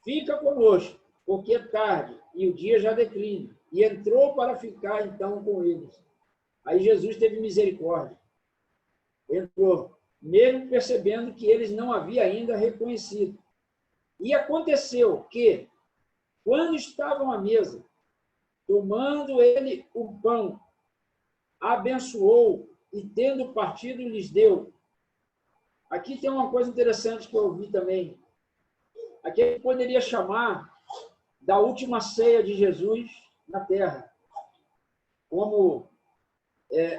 fica conosco, porque é tarde e o dia já declina. E entrou para ficar, então, com eles. Aí Jesus teve misericórdia. Entrou, mesmo percebendo que eles não haviam ainda reconhecido. E aconteceu que, quando estavam à mesa, tomando ele o pão, abençoou e, tendo partido, lhes deu. Aqui tem uma coisa interessante que eu ouvi também. Aqui a gente poderia chamar da última ceia de Jesus na terra. Como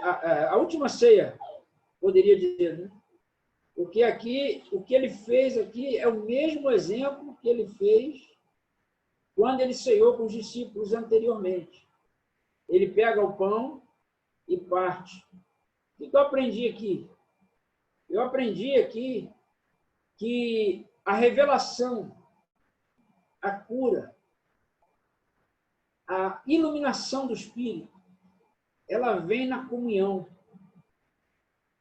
a última ceia, poderia dizer, né? Porque aqui, o que ele fez aqui é o mesmo exemplo que ele fez quando ele ceiou com os discípulos anteriormente. Ele pega o pão e parte. O que eu aprendi aqui? Eu aprendi aqui que a revelação, a cura, a iluminação do Espírito, ela vem na comunhão.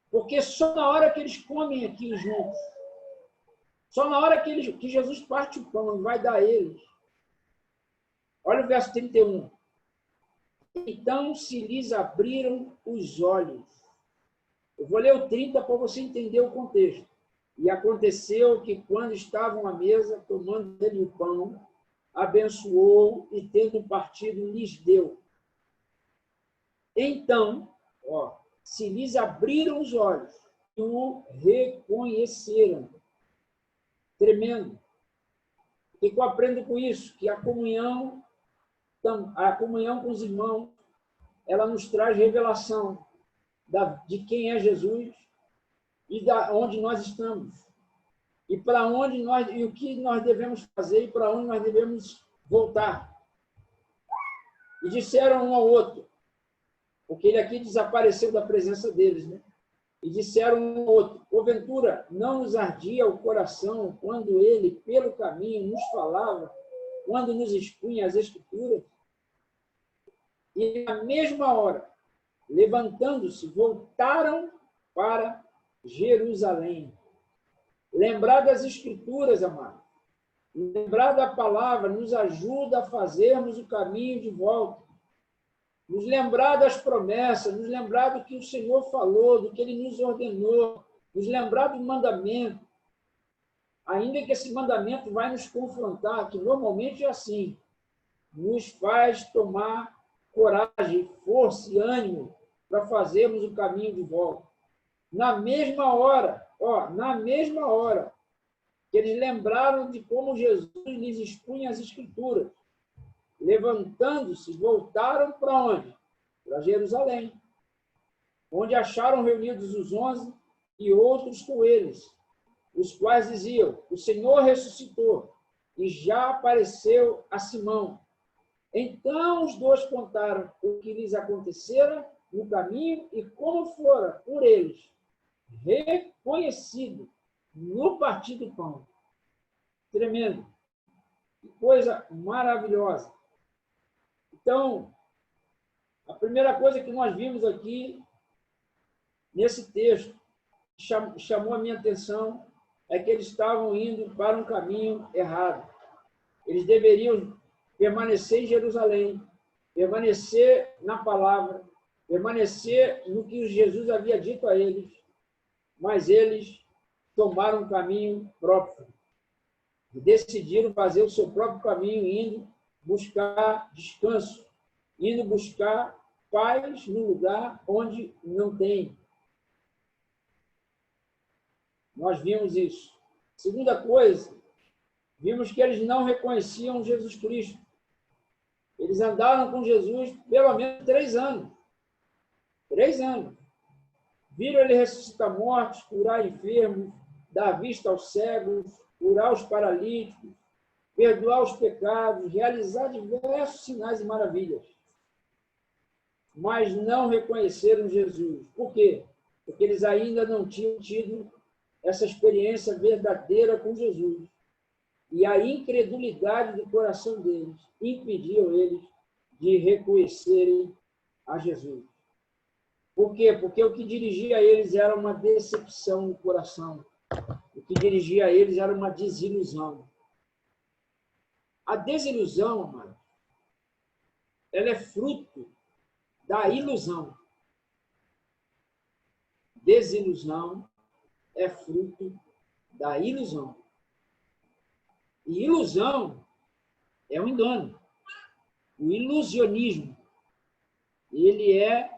Porque só na hora que eles comem aqui juntos, só na hora que Jesus parte o pão e vai dar a eles. Olha o verso 31. Então se lhes abriram os olhos. Eu vou ler o 30 para você entender o contexto. E aconteceu que, quando estavam à mesa, tomando ele o pão, abençoou e, tendo partido, lhes deu. Então, se lhes abriram os olhos e o reconheceram. Tremendo. O que eu aprendo com isso? Que a comunhão com os irmãos, ela nos traz revelação de quem é Jesus e da onde nós estamos. E para onde nós, e o que nós devemos fazer e para onde nós devemos voltar. E disseram um ao outro, porque ele aqui desapareceu da presença deles, né? E disseram um ao outro: porventura, não nos ardia o coração quando ele, pelo caminho, nos falava, quando nos expunha as Escrituras? E na mesma hora, levantando-se, voltaram para Jerusalém. Lembrar das Escrituras, amado. Lembrar da palavra nos ajuda a fazermos o caminho de volta. Nos lembrar das promessas, nos lembrar do que o Senhor falou, do que Ele nos ordenou, nos lembrar do mandamento. Ainda que esse mandamento vai nos confrontar, que normalmente é assim, nos faz tomar coragem, força e ânimo para fazermos o caminho de volta. Na mesma hora que eles lembraram de como Jesus lhes expunha as Escrituras, levantando-se, voltaram para onde? Para Jerusalém, onde acharam reunidos os 11 e outros com eles, os quais diziam: o Senhor ressuscitou e já apareceu a Simão. Então os dois contaram o que lhes acontecera no caminho e como fora por eles reconhecido no partir do pão. Tremendo. Que coisa maravilhosa. Então, a primeira coisa que nós vimos aqui, nesse texto, chamou a minha atenção, é que eles estavam indo para um caminho errado. Eles deveriam permanecer em Jerusalém, permanecer na palavra, permanecer no que Jesus havia dito a eles, mas eles tomaram um caminho próprio e decidiram fazer o seu próprio caminho, indo buscar descanso, indo buscar paz no lugar onde não tem. Nós vimos isso. Segunda coisa, vimos que eles não reconheciam Jesus Cristo. Eles andaram com Jesus pelo menos 3 anos. 3 anos. Viram ele ressuscitar mortos, curar enfermos, dar vista aos cegos, curar os paralíticos, perdoar os pecados, realizar diversos sinais e maravilhas. Mas não reconheceram Jesus. Por quê? Porque eles ainda não tinham tido essa experiência verdadeira com Jesus. E a incredulidade do coração deles impediu eles de reconhecerem a Jesus. Por quê? Porque o que dirigia a eles era uma decepção no coração. O que dirigia a eles era uma desilusão. A desilusão, mano, ela é fruto da ilusão. Desilusão é fruto da ilusão. E ilusão é um engano. O ilusionismo, ele é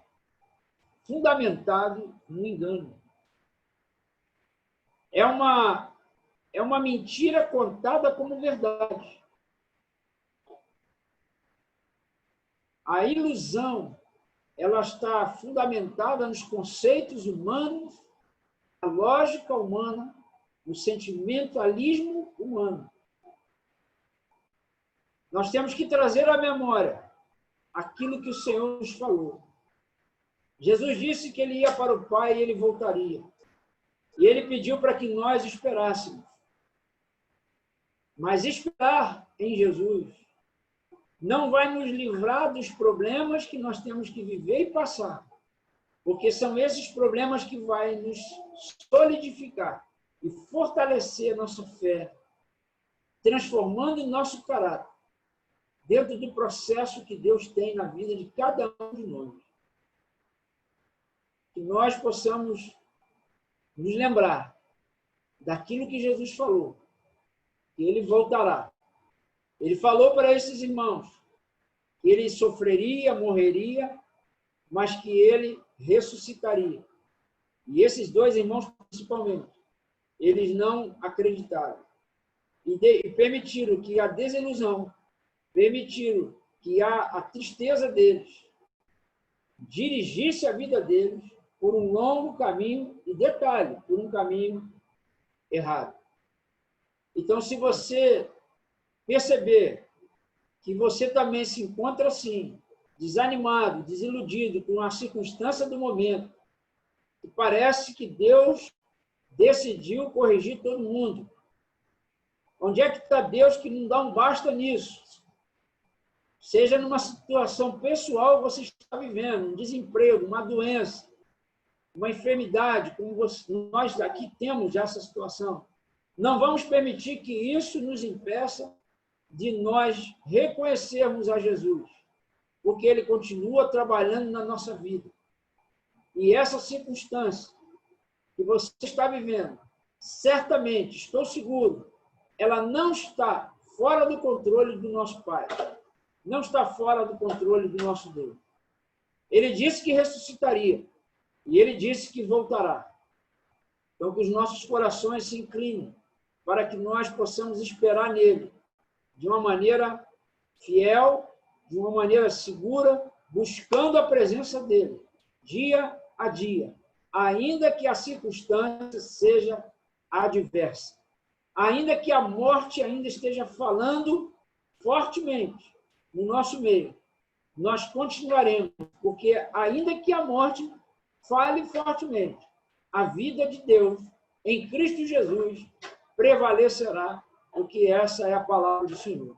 fundamentado no engano. É uma mentira contada como verdade. A ilusão, ela está fundamentada nos conceitos humanos, na lógica humana, no sentimentalismo humano. Nós temos que trazer à memória aquilo que o Senhor nos falou. Jesus disse que ele ia para o Pai e ele voltaria. E ele pediu para que nós esperássemos. Mas esperar em Jesus não vai nos livrar dos problemas que nós temos que viver e passar. Porque são esses problemas que vão nos solidificar e fortalecer nossa fé, transformando nosso caráter dentro do processo que Deus tem na vida de cada um de nós. Que nós possamos nos lembrar daquilo que Jesus falou, que ele voltará. Ele falou para esses irmãos que ele sofreria, morreria, mas que ele ressuscitaria. E esses 2 irmãos, principalmente, eles não acreditaram. E permitiram que a desilusão, permitiram que a tristeza deles dirigisse a vida deles por um longo caminho, e detalhe, por um caminho errado. Então, se você perceber que você também se encontra assim, desanimado, desiludido com a circunstância do momento, e parece que Deus decidiu corrigir todo mundo. Onde é que está Deus que não dá um basta nisso? Seja numa situação pessoal que você está vivendo, um desemprego, uma doença, uma enfermidade, como nós aqui temos essa situação. Não vamos permitir que isso nos impeça de nós reconhecermos a Jesus, porque ele continua trabalhando na nossa vida. E essa circunstância que você está vivendo, certamente, estou seguro, ela não está fora do controle do nosso Pai, não está fora do controle do nosso Deus. Ele disse que ressuscitaria, e ele disse que voltará. Então, que os nossos corações se inclinem para que nós possamos esperar nele de uma maneira fiel, de uma maneira segura, buscando a presença dele, dia a dia, ainda que a circunstância seja adversa, ainda que a morte ainda esteja falando fortemente no nosso meio, nós continuaremos, porque ainda que a morte fale fortemente, a vida de Deus em Cristo Jesus prevalecerá, porque essa é a palavra do Senhor.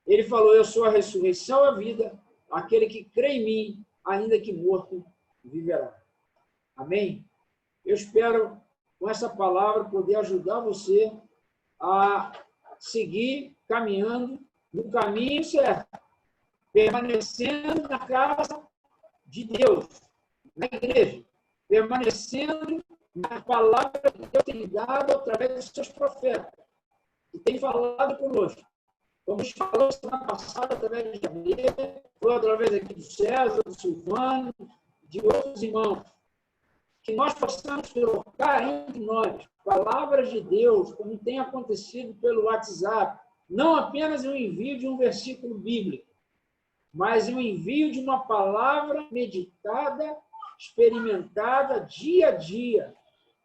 Ele falou, eu sou a ressurreição e a vida, aquele que crê em mim, ainda que morto, viverá. Amém? Eu espero, com essa palavra, poder ajudar você a seguir caminhando no caminho certo, permanecendo na casa de Deus, na igreja, permanecendo na palavra que Deus tem dado através dos seus profetas, que tem falado conosco. Como falou semana passada, através de Javier, foi através aqui do César, do Silvano, de outros irmãos, que nós possamos trocar entre nós palavras de Deus, como tem acontecido pelo WhatsApp, não apenas o envio de um versículo bíblico, mas o envio de uma palavra meditada, experimentada dia a dia,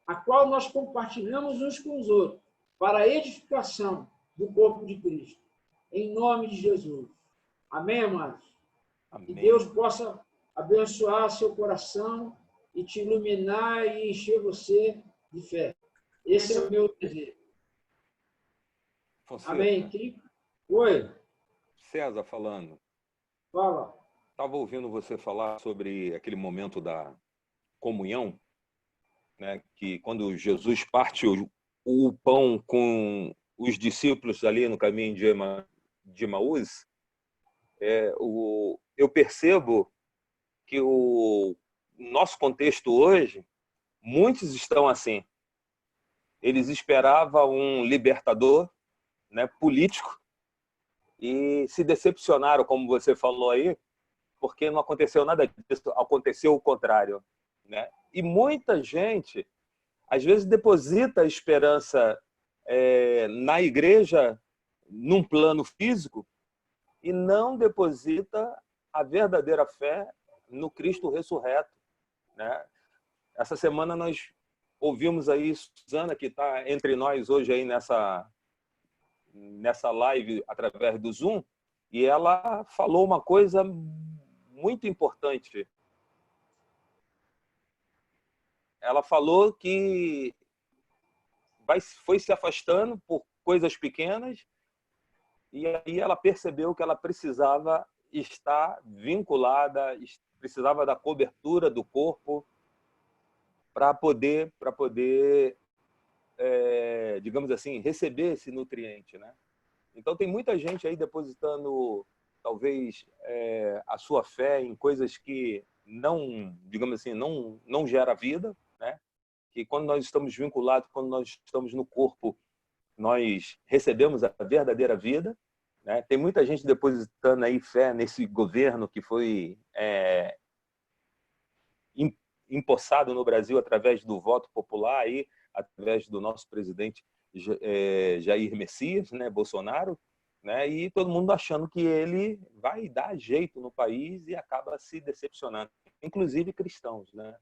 a qual nós compartilhamos uns com os outros, para a edificação do corpo de Cristo. Em nome de Jesus. Amém, amados? Amém. Que Deus possa abençoar seu coração e te iluminar e encher você de fé. Esse é o meu desejo. Fonseca. Amém. Oi. César falando. Fala. Estava ouvindo você falar sobre aquele momento da comunhão, né? Que quando Jesus parte o pão com os discípulos ali no caminho de Emaús, eu percebo que o nosso contexto hoje, muitos estão assim. Eles esperavam um libertador, né, político, e se decepcionaram, como você falou aí, porque não aconteceu nada disso, aconteceu o contrário, né? E muita gente, às vezes, deposita a esperança na igreja, num plano físico, e não deposita a verdadeira fé no Cristo ressurreto, né? Essa semana nós ouvimos aí Suzana, que está entre nós hoje aí nessa live através do Zoom, e ela falou uma coisa muito importante. Ela falou que foi se afastando por coisas pequenas, e aí ela percebeu que ela precisava estar vinculada, precisava da cobertura do corpo para poder digamos assim, receber esse nutriente, né? Então tem muita gente aí depositando talvez a sua fé em coisas que não, digamos assim, não gera vida, né? Que quando nós estamos vinculados, quando nós estamos no corpo, nós recebemos a verdadeira vida, né? Tem muita gente depositando aí fé nesse governo que foi empossado no Brasil através do voto popular, aí, através do nosso presidente Jair Messias, né, Bolsonaro, né, e todo mundo achando que ele vai dar jeito no país e acaba se decepcionando, inclusive cristãos, né?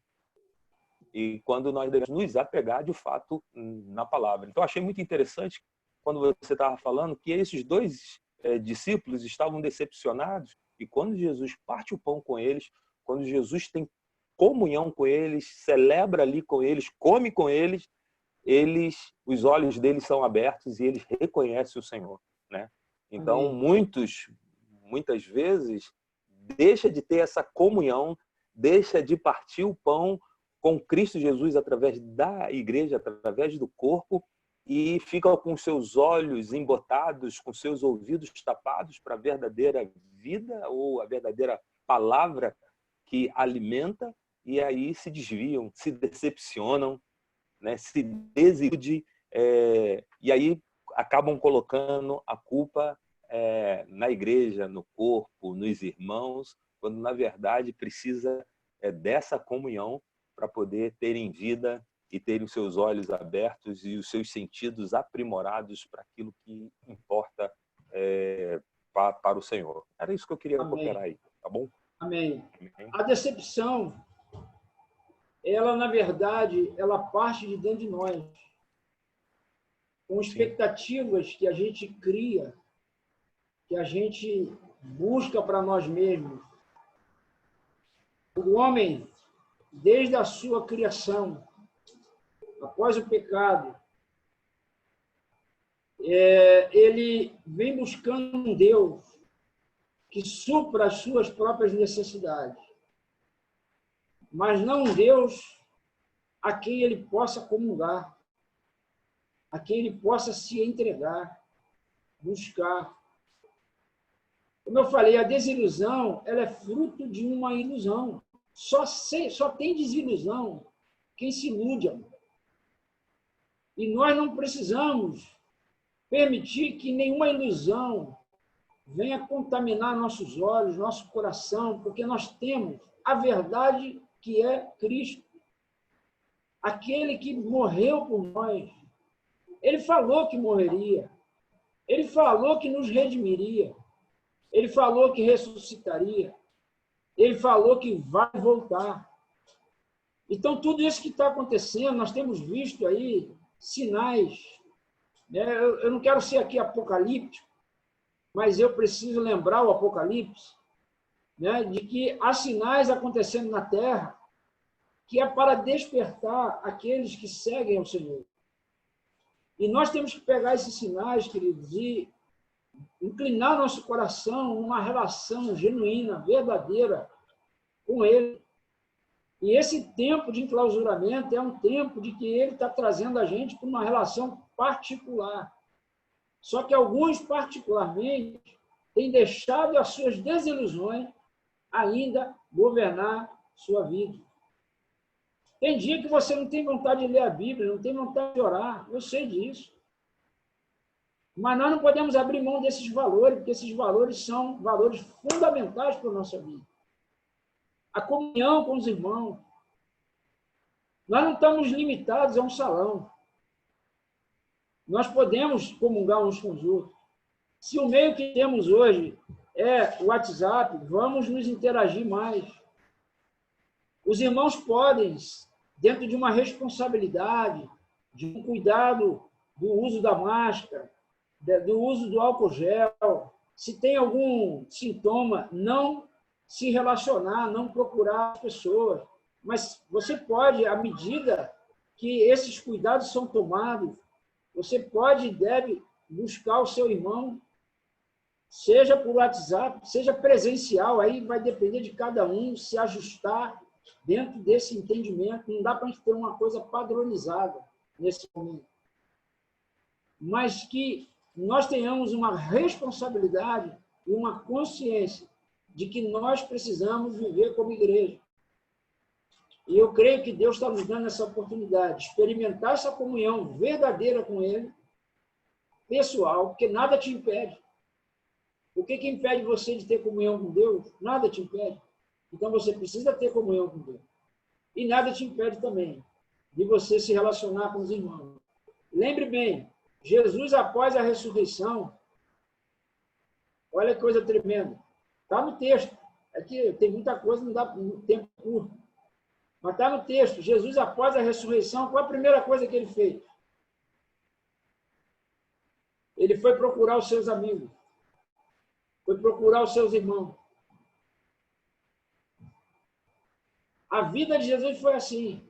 E quando nós devemos nos apegar de fato na palavra. Então achei muito interessante quando você estava falando que esses dois discípulos estavam decepcionados, e quando Jesus parte o pão com eles, quando Jesus tem comunhão com eles, celebra ali com eles, come com eles, os olhos deles são abertos e eles reconhecem o Senhor, né? Então, muitas vezes, deixa de ter essa comunhão, deixa de partir o pão com Cristo Jesus através da igreja, através do corpo, e fica com seus olhos embotados, com seus ouvidos tapados para a verdadeira vida ou a verdadeira palavra que alimenta, e aí se desviam, se decepcionam, né, se desiludem, e aí acabam colocando a culpa na igreja, no corpo, nos irmãos, quando na verdade precisa dessa comunhão para poder terem vida e terem os seus olhos abertos e os seus sentidos aprimorados para aquilo que importa para o Senhor. Era isso que eu queria cooperar aí, tá bom? Amém. A decepção, ela, na verdade, ela parte de dentro de nós, com expectativas que a gente cria, que a gente busca para nós mesmos. O homem, desde a sua criação, após o pecado, ele vem buscando um Deus que supra as suas próprias necessidades, mas não um Deus a quem ele possa comungar, a quem ele possa se entregar, buscar. Como eu falei, a desilusão, ela é fruto de uma ilusão. Só tem desilusão quem se ilude, amor. E nós não precisamos permitir que nenhuma ilusão venha contaminar nossos olhos, nosso coração, porque nós temos a verdade que é Cristo. aquele que morreu por nós. Ele falou que morreria. Ele falou que nos redimiria. Ele falou que ressuscitaria. Ele falou que vai voltar. Então, tudo isso que está acontecendo, nós temos visto aí sinais. Né? Eu não quero ser aqui apocalíptico, mas eu preciso lembrar o Apocalipse, né, de que há sinais acontecendo na Terra que é para despertar aqueles que seguem ao Senhor. E nós temos que pegar esses sinais, queridos, e inclinar nosso coração numa relação genuína, verdadeira com Ele. E esse tempo de enclausuramento é um tempo de que Ele está trazendo a gente para uma relação particular. Só que alguns, particularmente, têm deixado as suas desilusões ainda governar sua vida. Tem dia que você não tem vontade de ler a Bíblia, não tem vontade de orar, eu sei disso. Mas nós não podemos abrir mão desses valores, porque esses valores são valores fundamentais para a nossa vida. A comunhão com os irmãos. Nós não estamos limitados a um salão. Nós podemos comungar uns com os outros. Se o meio que temos hoje é o WhatsApp, vamos nos interagir mais. Os irmãos podem, dentro de uma responsabilidade, de um cuidado do uso da máscara, do uso do álcool gel, se tem algum sintoma, não se relacionar, não procurar as pessoas. Mas você pode, à medida que esses cuidados são tomados, você pode e deve buscar o seu irmão, seja por WhatsApp, seja presencial, aí vai depender de cada um se ajustar dentro desse entendimento. Não dá para a gente ter uma coisa padronizada nesse momento. Mas que nós tenhamos uma responsabilidade e uma consciência de que nós precisamos viver como igreja. E eu creio que Deus está nos dando essa oportunidade de experimentar essa comunhão verdadeira com Ele, pessoal, porque nada te impede. O que impede você de ter comunhão com Deus? Nada te impede. Então você precisa ter comunhão com Deus. E nada te impede também de você se relacionar com os irmãos. Lembre bem, Jesus, após a ressurreição, olha que coisa tremenda. Está no texto. É que tem muita coisa, não dá tempo curto. Mas está no texto. Jesus, após a ressurreição, qual a primeira coisa que ele fez? Ele foi procurar os seus amigos. Foi procurar os seus irmãos. A vida de Jesus foi assim.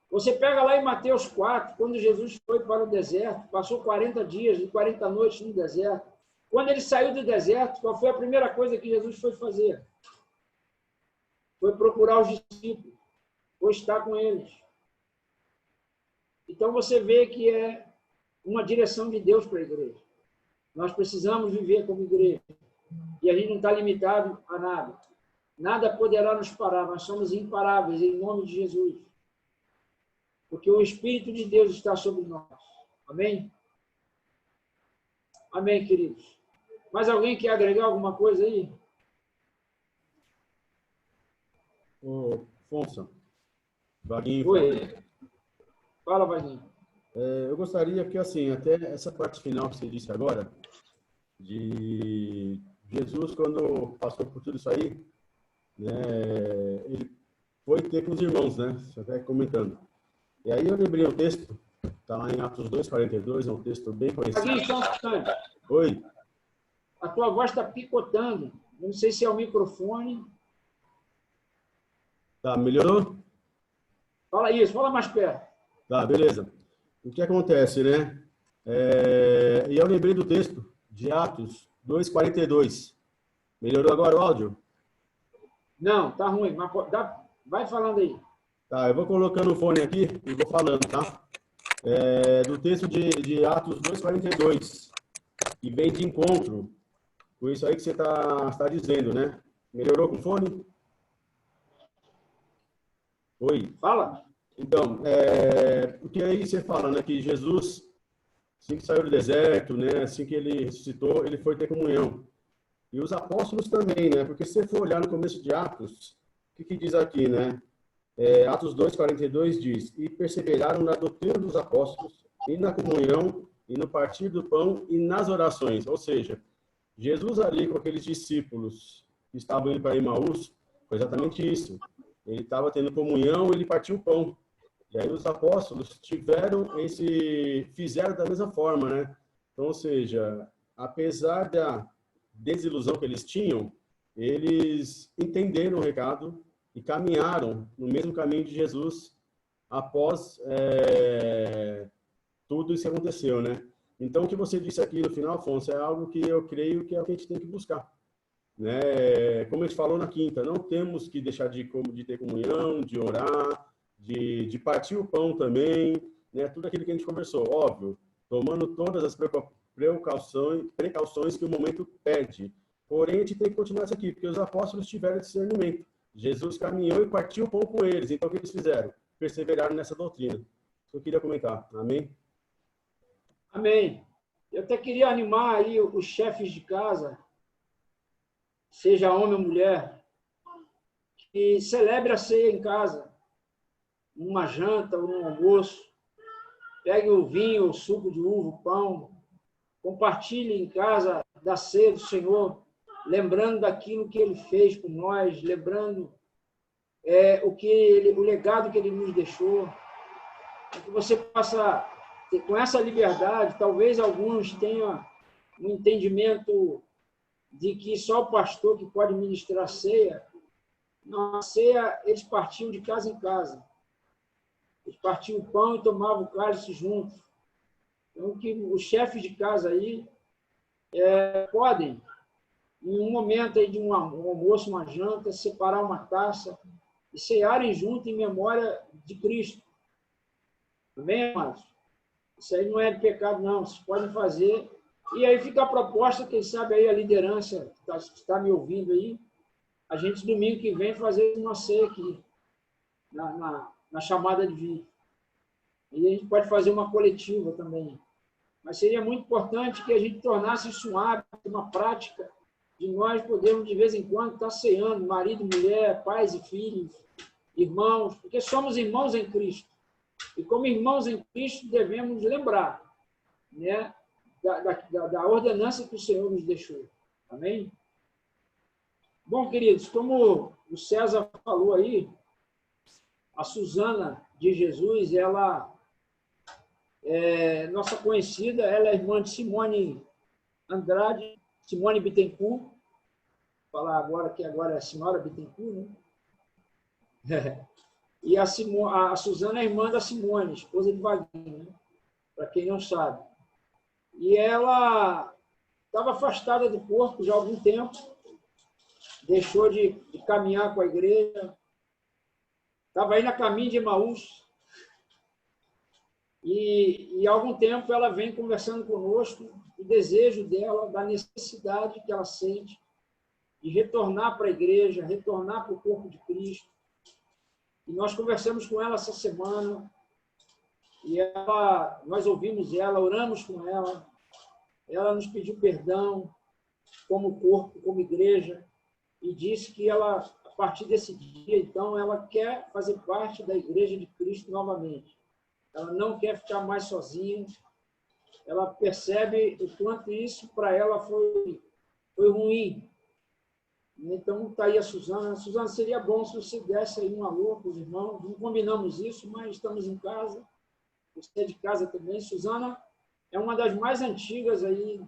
Você pega lá em Mateus 4, quando Jesus foi para o deserto, passou 40 dias e 40 noites no deserto. Quando ele saiu do deserto, qual foi a primeira coisa que Jesus foi fazer? Foi procurar os discípulos, foi estar com eles. Então você vê que é uma direção de Deus para a igreja. Nós precisamos viver como igreja. E a gente não está limitado a nada. Nada poderá nos parar, nós somos imparáveis em nome de Jesus. Porque o Espírito de Deus está sobre nós. Amém? Amém, queridos. Mais alguém quer agregar alguma coisa aí? Ô, Afonso. Vaguinho. Oi. Fala, Vaguinho. Eu gostaria que, assim, até essa parte final que você disse agora, de Jesus, quando passou por tudo isso aí, né, ele foi ter com os irmãos, né? Você até comentando. E aí eu lembrei um texto, está lá em Atos 2:42, é um texto bem conhecido. Vaguinho, só um instante. Oi. A tua voz está picotando. Não sei se é o microfone. Tá, melhorou? Fala isso, fala mais perto. Tá, beleza. O que acontece, né? E eu lembrei do texto de Atos 2:42. Melhorou agora o áudio? Não, tá ruim, mas vai falando aí. Tá, eu vou colocando o fone aqui e vou falando, tá? Do texto de Atos 2:42, que vem de encontro com isso aí que você está dizendo, né? Melhorou com o fone? Oi. Fala. Então, o que aí você fala, né? Que Jesus, assim que saiu do deserto, né? Assim que ele ressuscitou, ele foi ter comunhão. E os apóstolos também, né? Porque se você for olhar no começo de Atos, o que diz aqui, né? Atos 2:42 diz: e perseveraram na doutrina dos apóstolos, e na comunhão, e no partir do pão, e nas orações. Ou seja, Jesus ali com aqueles discípulos que estavam indo para Emaús, foi exatamente isso. Ele estava tendo comunhão, ele partiu o pão. E aí os apóstolos fizeram da mesma forma, né? Então, ou seja, apesar da desilusão que eles tinham, eles entenderam o recado e caminharam no mesmo caminho de Jesus após tudo isso que aconteceu, né? Então, o que você disse aqui no final, Afonso, é algo que eu creio que é o que a gente tem que buscar, né? Como a gente falou na quinta, não temos que deixar de ter comunhão, de orar, de partir o pão também, né? Tudo aquilo que a gente conversou, óbvio, tomando todas as precauções que o momento pede. Porém, a gente tem que continuar isso aqui, porque os apóstolos tiveram discernimento. Jesus caminhou e partiu o pão com eles. Então, o que eles fizeram? Perseveraram nessa doutrina. Isso eu queria comentar. Amém? Amém. Eu até queria animar aí os chefes de casa, seja homem ou mulher, que celebre a ceia em casa, numa janta ou num almoço. Pegue o vinho, o suco de uva, o pão, compartilhe em casa da ceia do Senhor, lembrando daquilo que Ele fez por nós, lembrando o legado que Ele nos deixou, que você possa ter, com essa liberdade. Talvez alguns tenham um entendimento de que só o pastor que pode ministrar a ceia. Na ceia, eles partiam de casa em casa. Eles partiam o pão e tomavam o cálice juntos. Então, que os chefes de casa aí podem, em um momento aí de um almoço, uma janta, separar uma taça e cearem junto em memória de Cristo. Amém, amados? Isso aí não é de pecado, não. Vocês podem fazer. E aí fica a proposta, quem sabe aí a liderança que está me ouvindo aí, a gente domingo que vem fazer uma ceia aqui, na chamada de vida. E a gente pode fazer uma coletiva também. Mas seria muito importante que a gente tornasse isso um hábito, uma prática, de nós podermos, de vez em quando, estar ceando, marido, mulher, pais e filhos, irmãos, porque somos irmãos em Cristo. E como irmãos em Cristo, devemos lembrar, né, da ordenança que o Senhor nos deixou. Amém? Bom, queridos, como o César falou aí, a Suzana de Jesus, ela é nossa conhecida, ela é irmã de Simone Andrade, Simone Bittencourt. Vou falar agora que agora é a senhora Bittencourt, né? E a Suzana é irmã da Simone, esposa de Vaguinho, né? Para quem não sabe. E ela estava afastada do corpo já há algum tempo, deixou de caminhar com a igreja, estava aí na caminho de Emaús. E há algum tempo ela vem conversando conosco o desejo dela, da necessidade que ela sente de retornar para a igreja, retornar para o corpo de Cristo. E nós conversamos com ela essa semana, e nós ouvimos ela, oramos com ela, ela nos pediu perdão como corpo, como igreja, e disse que ela, a partir desse dia, então, ela quer fazer parte da Igreja de Cristo novamente. Ela não quer ficar mais sozinha. Ela percebe o quanto isso para ela foi ruim. Então, está aí a Suzana. Suzana, seria bom se você desse aí um alô para os irmãos. Não combinamos isso, mas estamos em casa. Você é de casa também. Suzana é uma das mais antigas aí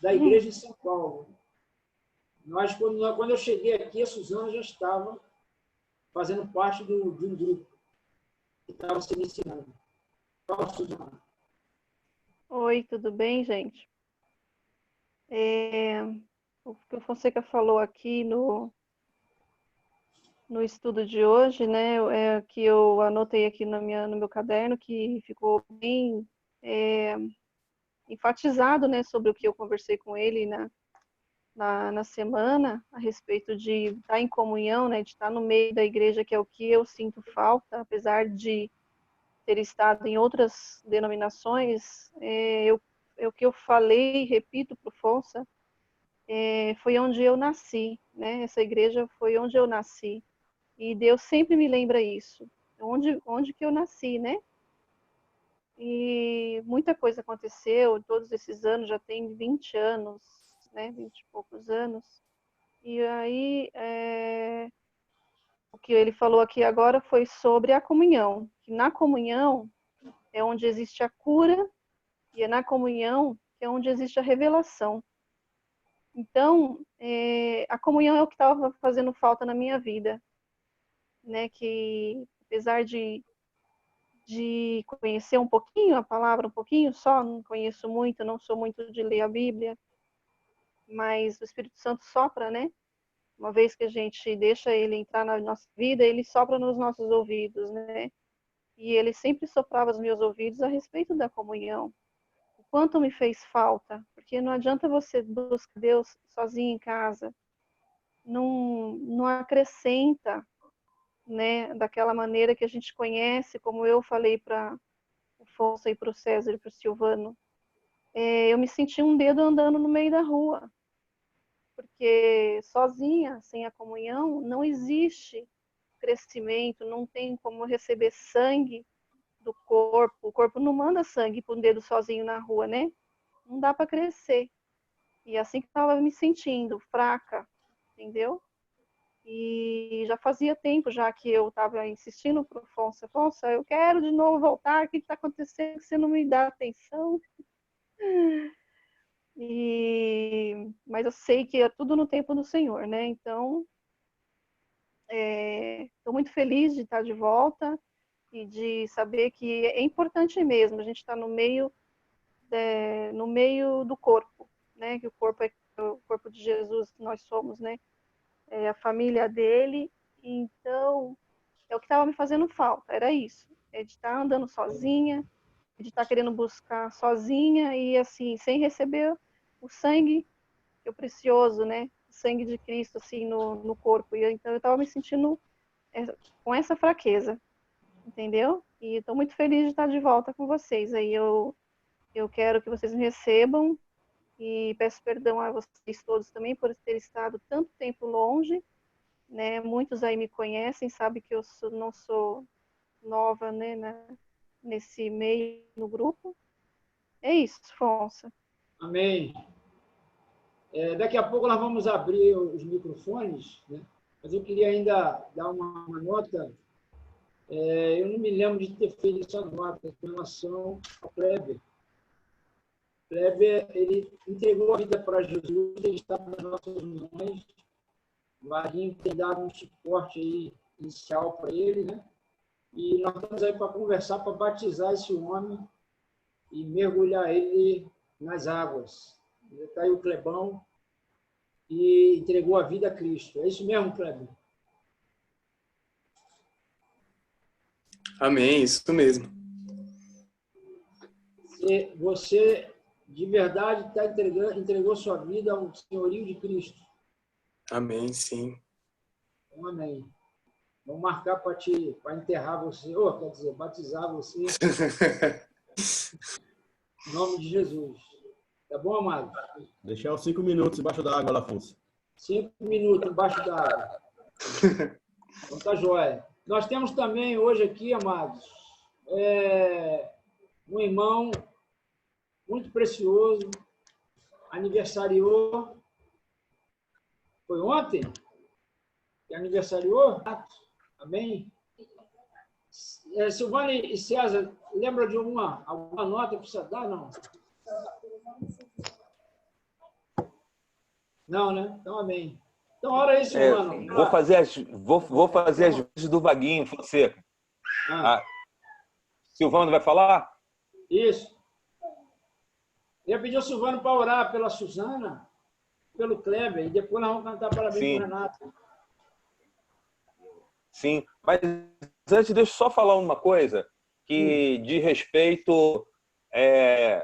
da igreja em São Paulo. Quando eu cheguei aqui, a Suzana já estava fazendo parte de um grupo que estava se iniciando. Fala, Suzana. Oi, tudo bem, gente? O que o Fonseca falou aqui no estudo de hoje, né, que eu anotei aqui no meu caderno, que ficou bem enfatizado, né, sobre o que eu conversei com ele na semana, a respeito de estar em comunhão, né, de estar no meio da igreja, que é o que eu sinto falta, apesar de ter estado em outras denominações. O que eu falei, repito para o Fonsa, foi onde eu nasci, né? Essa igreja foi onde eu nasci. E Deus sempre me lembra isso. Onde que eu nasci, né? E muita coisa aconteceu todos esses anos, já tem 20 anos, né? 20 e poucos anos. E aí, o que ele falou aqui agora foi sobre a comunhão. Que na comunhão é onde existe a cura e é na comunhão que é onde existe a revelação. Então, a comunhão é o que estava fazendo falta na minha vida, né? Que apesar de conhecer um pouquinho a palavra, um pouquinho só, não conheço muito, não sou muito de ler a Bíblia, mas o Espírito Santo sopra, né? Uma vez que a gente deixa ele entrar na nossa vida, ele sopra nos nossos ouvidos, né? E ele sempre soprava nos meus ouvidos a respeito da comunhão. O quanto me fez falta, porque não adianta você buscar Deus sozinho em casa, não acrescenta, né, daquela maneira que a gente conhece, como eu falei para o Afonso e para o César e para o Silvano. Eu me senti um dedo andando no meio da rua, porque sozinha, sem a comunhão, não existe crescimento, não tem como receber sangue do corpo. O corpo não manda sangue para um dedo sozinho na rua, né? Não dá para crescer. E assim que eu estava me sentindo fraca, entendeu? E já fazia tempo já que eu estava insistindo para o Afonso, Afonso, eu quero de novo voltar, o que está acontecendo? Você não me dá atenção? Mas eu sei que é tudo no tempo do Senhor, né? Então, estou muito feliz de estar de volta e de saber que é importante mesmo a gente estar no meio do corpo, né? Que o corpo é o corpo de Jesus, que nós somos, né? É a família dele. Então, é o que estava me fazendo falta, era isso. É de estar andando sozinha, de estar querendo buscar sozinha e assim, sem receber o sangue, que é o precioso, né? O sangue de Cristo, assim, no corpo. E então eu estava me sentindo com essa fraqueza, entendeu? E estou muito feliz de estar de volta com vocês. Aí eu quero que vocês me recebam e peço perdão a vocês todos também por ter estado tanto tempo longe, né? Muitos aí me conhecem, sabem que eu não sou nova, né, nesse meio, no grupo. É isso, Afonso. Amém. Daqui a pouco nós vamos abrir os microfones, né? Mas eu queria ainda dar uma nota. Eu não me lembro de ter feito essa nota com relação ao Kleber. Kleber, ele entregou a vida para Jesus, ele está nas nossas mãos. O Marinho tem dado um suporte aí inicial para ele, né? E nós estamos aí para conversar, para batizar esse homem e mergulhar ele nas águas. Está aí o Clebão, e entregou a vida a Cristo. É isso mesmo, Kleber? Amém, isso mesmo. Você de verdade entregou sua vida ao senhorio de Cristo. Amém, sim. Amém. Vamos marcar para enterrar você, quer dizer, batizar você em nome de Jesus. Tá bom, amado? Deixar os 5 minutos embaixo da água, Afonso. 5 minutos embaixo da água. Então tá joia. Nós temos também hoje aqui, amados, um irmão muito precioso, aniversariou. Foi ontem que aniversariou? Amém? Silvana e César, lembra de alguma nota que precisa dar? Não? Não, né? Então, amém. Então, ora aí, Silvano. Vou fazer as vezes do Vaguinho, Fonseca. Silvano vai falar? Isso. Eu ia pedir ao Silvano para orar pela Suzana, pelo Kleber, e depois nós vamos cantar parabéns para o Renato. Sim, mas antes deixa eu só falar uma coisa que diz respeito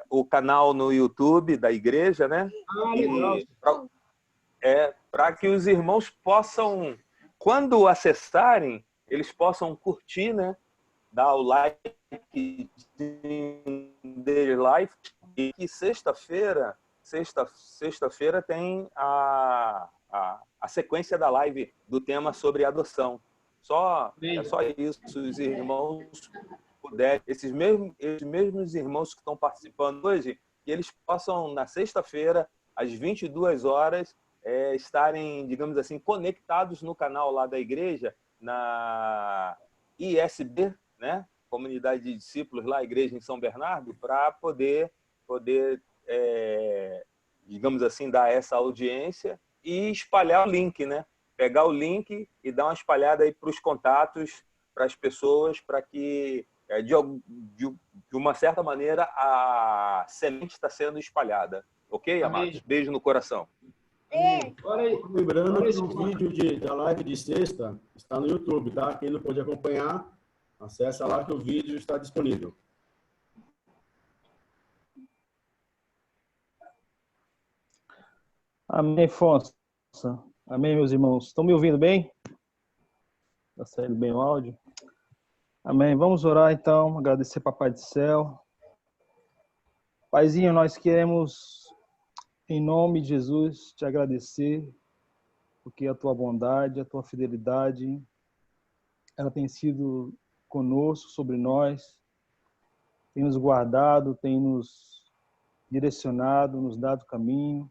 o canal no YouTube da igreja, né? Legal. Para que os irmãos possam, quando acessarem, eles possam curtir, né? Dar o like dele live. E que sexta-feira tem a sequência da live do tema sobre adoção. É só isso. Os irmãos puderem, esses mesmos irmãos que estão participando hoje, que eles possam, na sexta-feira, às 22 horas, estarem, digamos assim, conectados no canal lá da igreja, na ISB, né? Comunidade de Discípulos lá, Igreja em São Bernardo, para poder digamos assim, dar essa audiência e espalhar o link, né? Pegar o link e dar uma espalhada aí para os contatos, para as pessoas, para que, de uma certa maneira, a semente está sendo espalhada. Ok, amados? Beijo no coração. Lembrando que o vídeo da live de sexta está no YouTube, tá? Quem não pode acompanhar, acessa lá que o vídeo está disponível. Amém, Fonsa. Amém, meus irmãos. Estão me ouvindo bem? Está saindo bem o áudio? Amém. Vamos orar, então. Agradecer, Papai do Céu. Paizinho, nós queremos, em nome de Jesus, te agradecer, porque a tua bondade, a tua fidelidade, ela tem sido conosco, sobre nós, tem nos guardado, tem nos direcionado, nos dado caminho.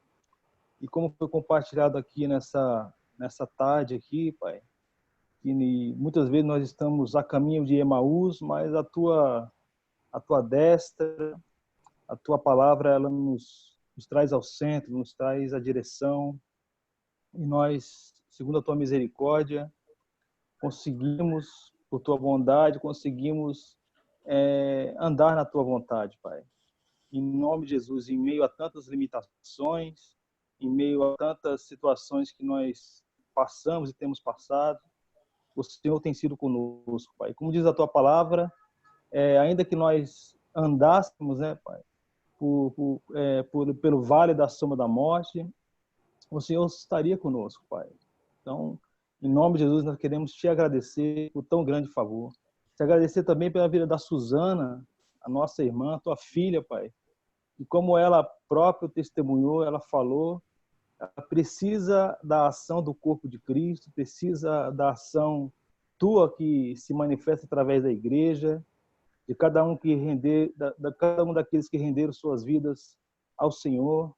E como foi compartilhado aqui nessa tarde aqui, Pai, que muitas vezes nós estamos a caminho de Emaús, mas a tua destra, a tua palavra, ela nos traz ao centro, nos traz a direção. E nós, segundo a tua misericórdia, conseguimos, por tua bondade, conseguimos andar na tua vontade, Pai. Em nome de Jesus, em meio a tantas limitações, em meio a tantas situações que nós passamos e temos passado, o Senhor tem sido conosco, Pai. Como diz a tua palavra, ainda que nós andássemos, né, Pai, pelo vale da sombra da morte, o Senhor estaria conosco, Pai. Então, em nome de Jesus, nós queremos te agradecer por tão grande favor. Te agradecer também pela vida da Suzana, a nossa irmã, tua filha, Pai. E como ela própria testemunhou, ela falou, ela precisa da ação do corpo de Cristo, precisa da ação tua que se manifesta através da igreja, de cada um cada um daqueles que renderam suas vidas ao Senhor.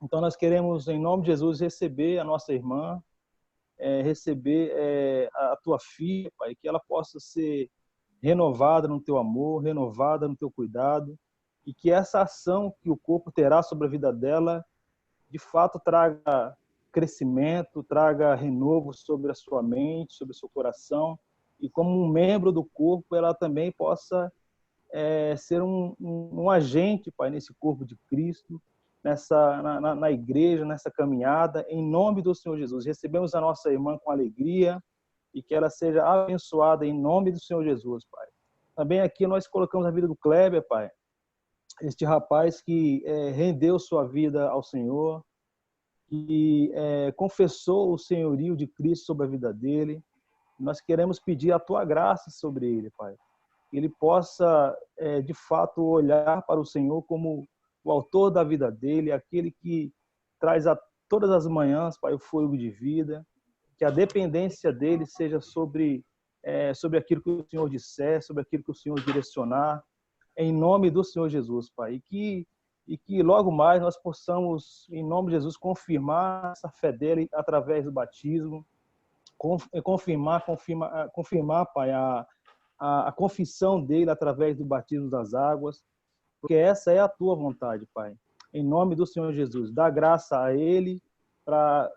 Então nós queremos, em nome de Jesus, receber a nossa irmã, receber a tua filha, Pai, que ela possa ser renovada no teu amor, renovada no teu cuidado, e que essa ação que o corpo terá sobre a vida dela, de fato, traga crescimento, traga renovo sobre a sua mente, sobre o seu coração, e como um membro do corpo, ela também possa ser um agente, Pai, nesse corpo de Cristo, na igreja, nessa caminhada, em nome do Senhor Jesus. Recebemos a nossa irmã com alegria e que ela seja abençoada em nome do Senhor Jesus, Pai. Também aqui nós colocamos a vida do Kleber, Pai, este rapaz que rendeu sua vida ao Senhor e confessou o senhorio de Cristo sobre a vida dele. Nós queremos pedir a tua graça sobre ele, Pai. Que ele possa, de fato, olhar para o Senhor como o autor da vida dele, aquele que traz a todas as manhãs, Pai, o fôlego de vida, que a dependência dele seja sobre aquilo que o Senhor disser, sobre aquilo que o Senhor direcionar, em nome do Senhor Jesus, Pai. E que logo mais nós possamos, em nome de Jesus, confirmar essa fé dele através do batismo, confirmar, Pai, a confissão dele através do batismo das águas, porque essa é a tua vontade, Pai. Em nome do Senhor Jesus, dá graça a ele para,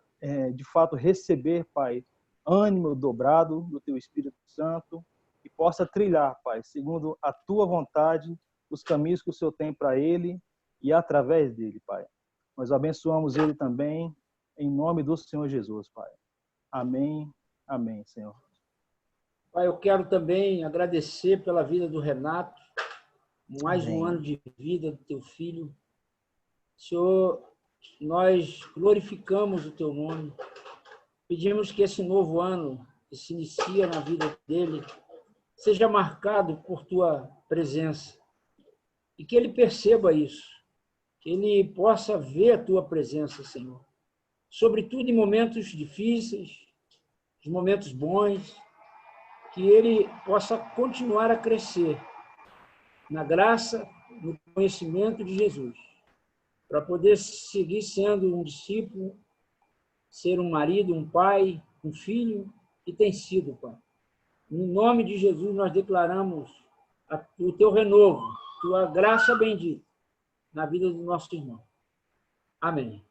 de fato, receber, Pai, ânimo dobrado do teu Espírito Santo e possa trilhar, Pai, segundo a tua vontade, os caminhos que o Senhor tem para ele e através dele, Pai. Nós abençoamos ele também, em nome do Senhor Jesus, Pai. Amém, amém, Senhor. Pai, eu quero também agradecer pela vida do Renato, mais um ano de vida do teu filho. Senhor, nós glorificamos o teu nome, pedimos que esse novo ano que se inicia na vida dele seja marcado por tua presença e que ele perceba isso, que ele possa ver a tua presença, Senhor, sobretudo em momentos difíceis, os momentos bons, que ele possa continuar a crescer na graça, no conhecimento de Jesus, para poder seguir sendo um discípulo, ser um marido, um pai, um filho, que tem sido, Pai. No nome de Jesus, nós declaramos o teu renovo, tua graça bendita na vida do nosso irmão. Amém.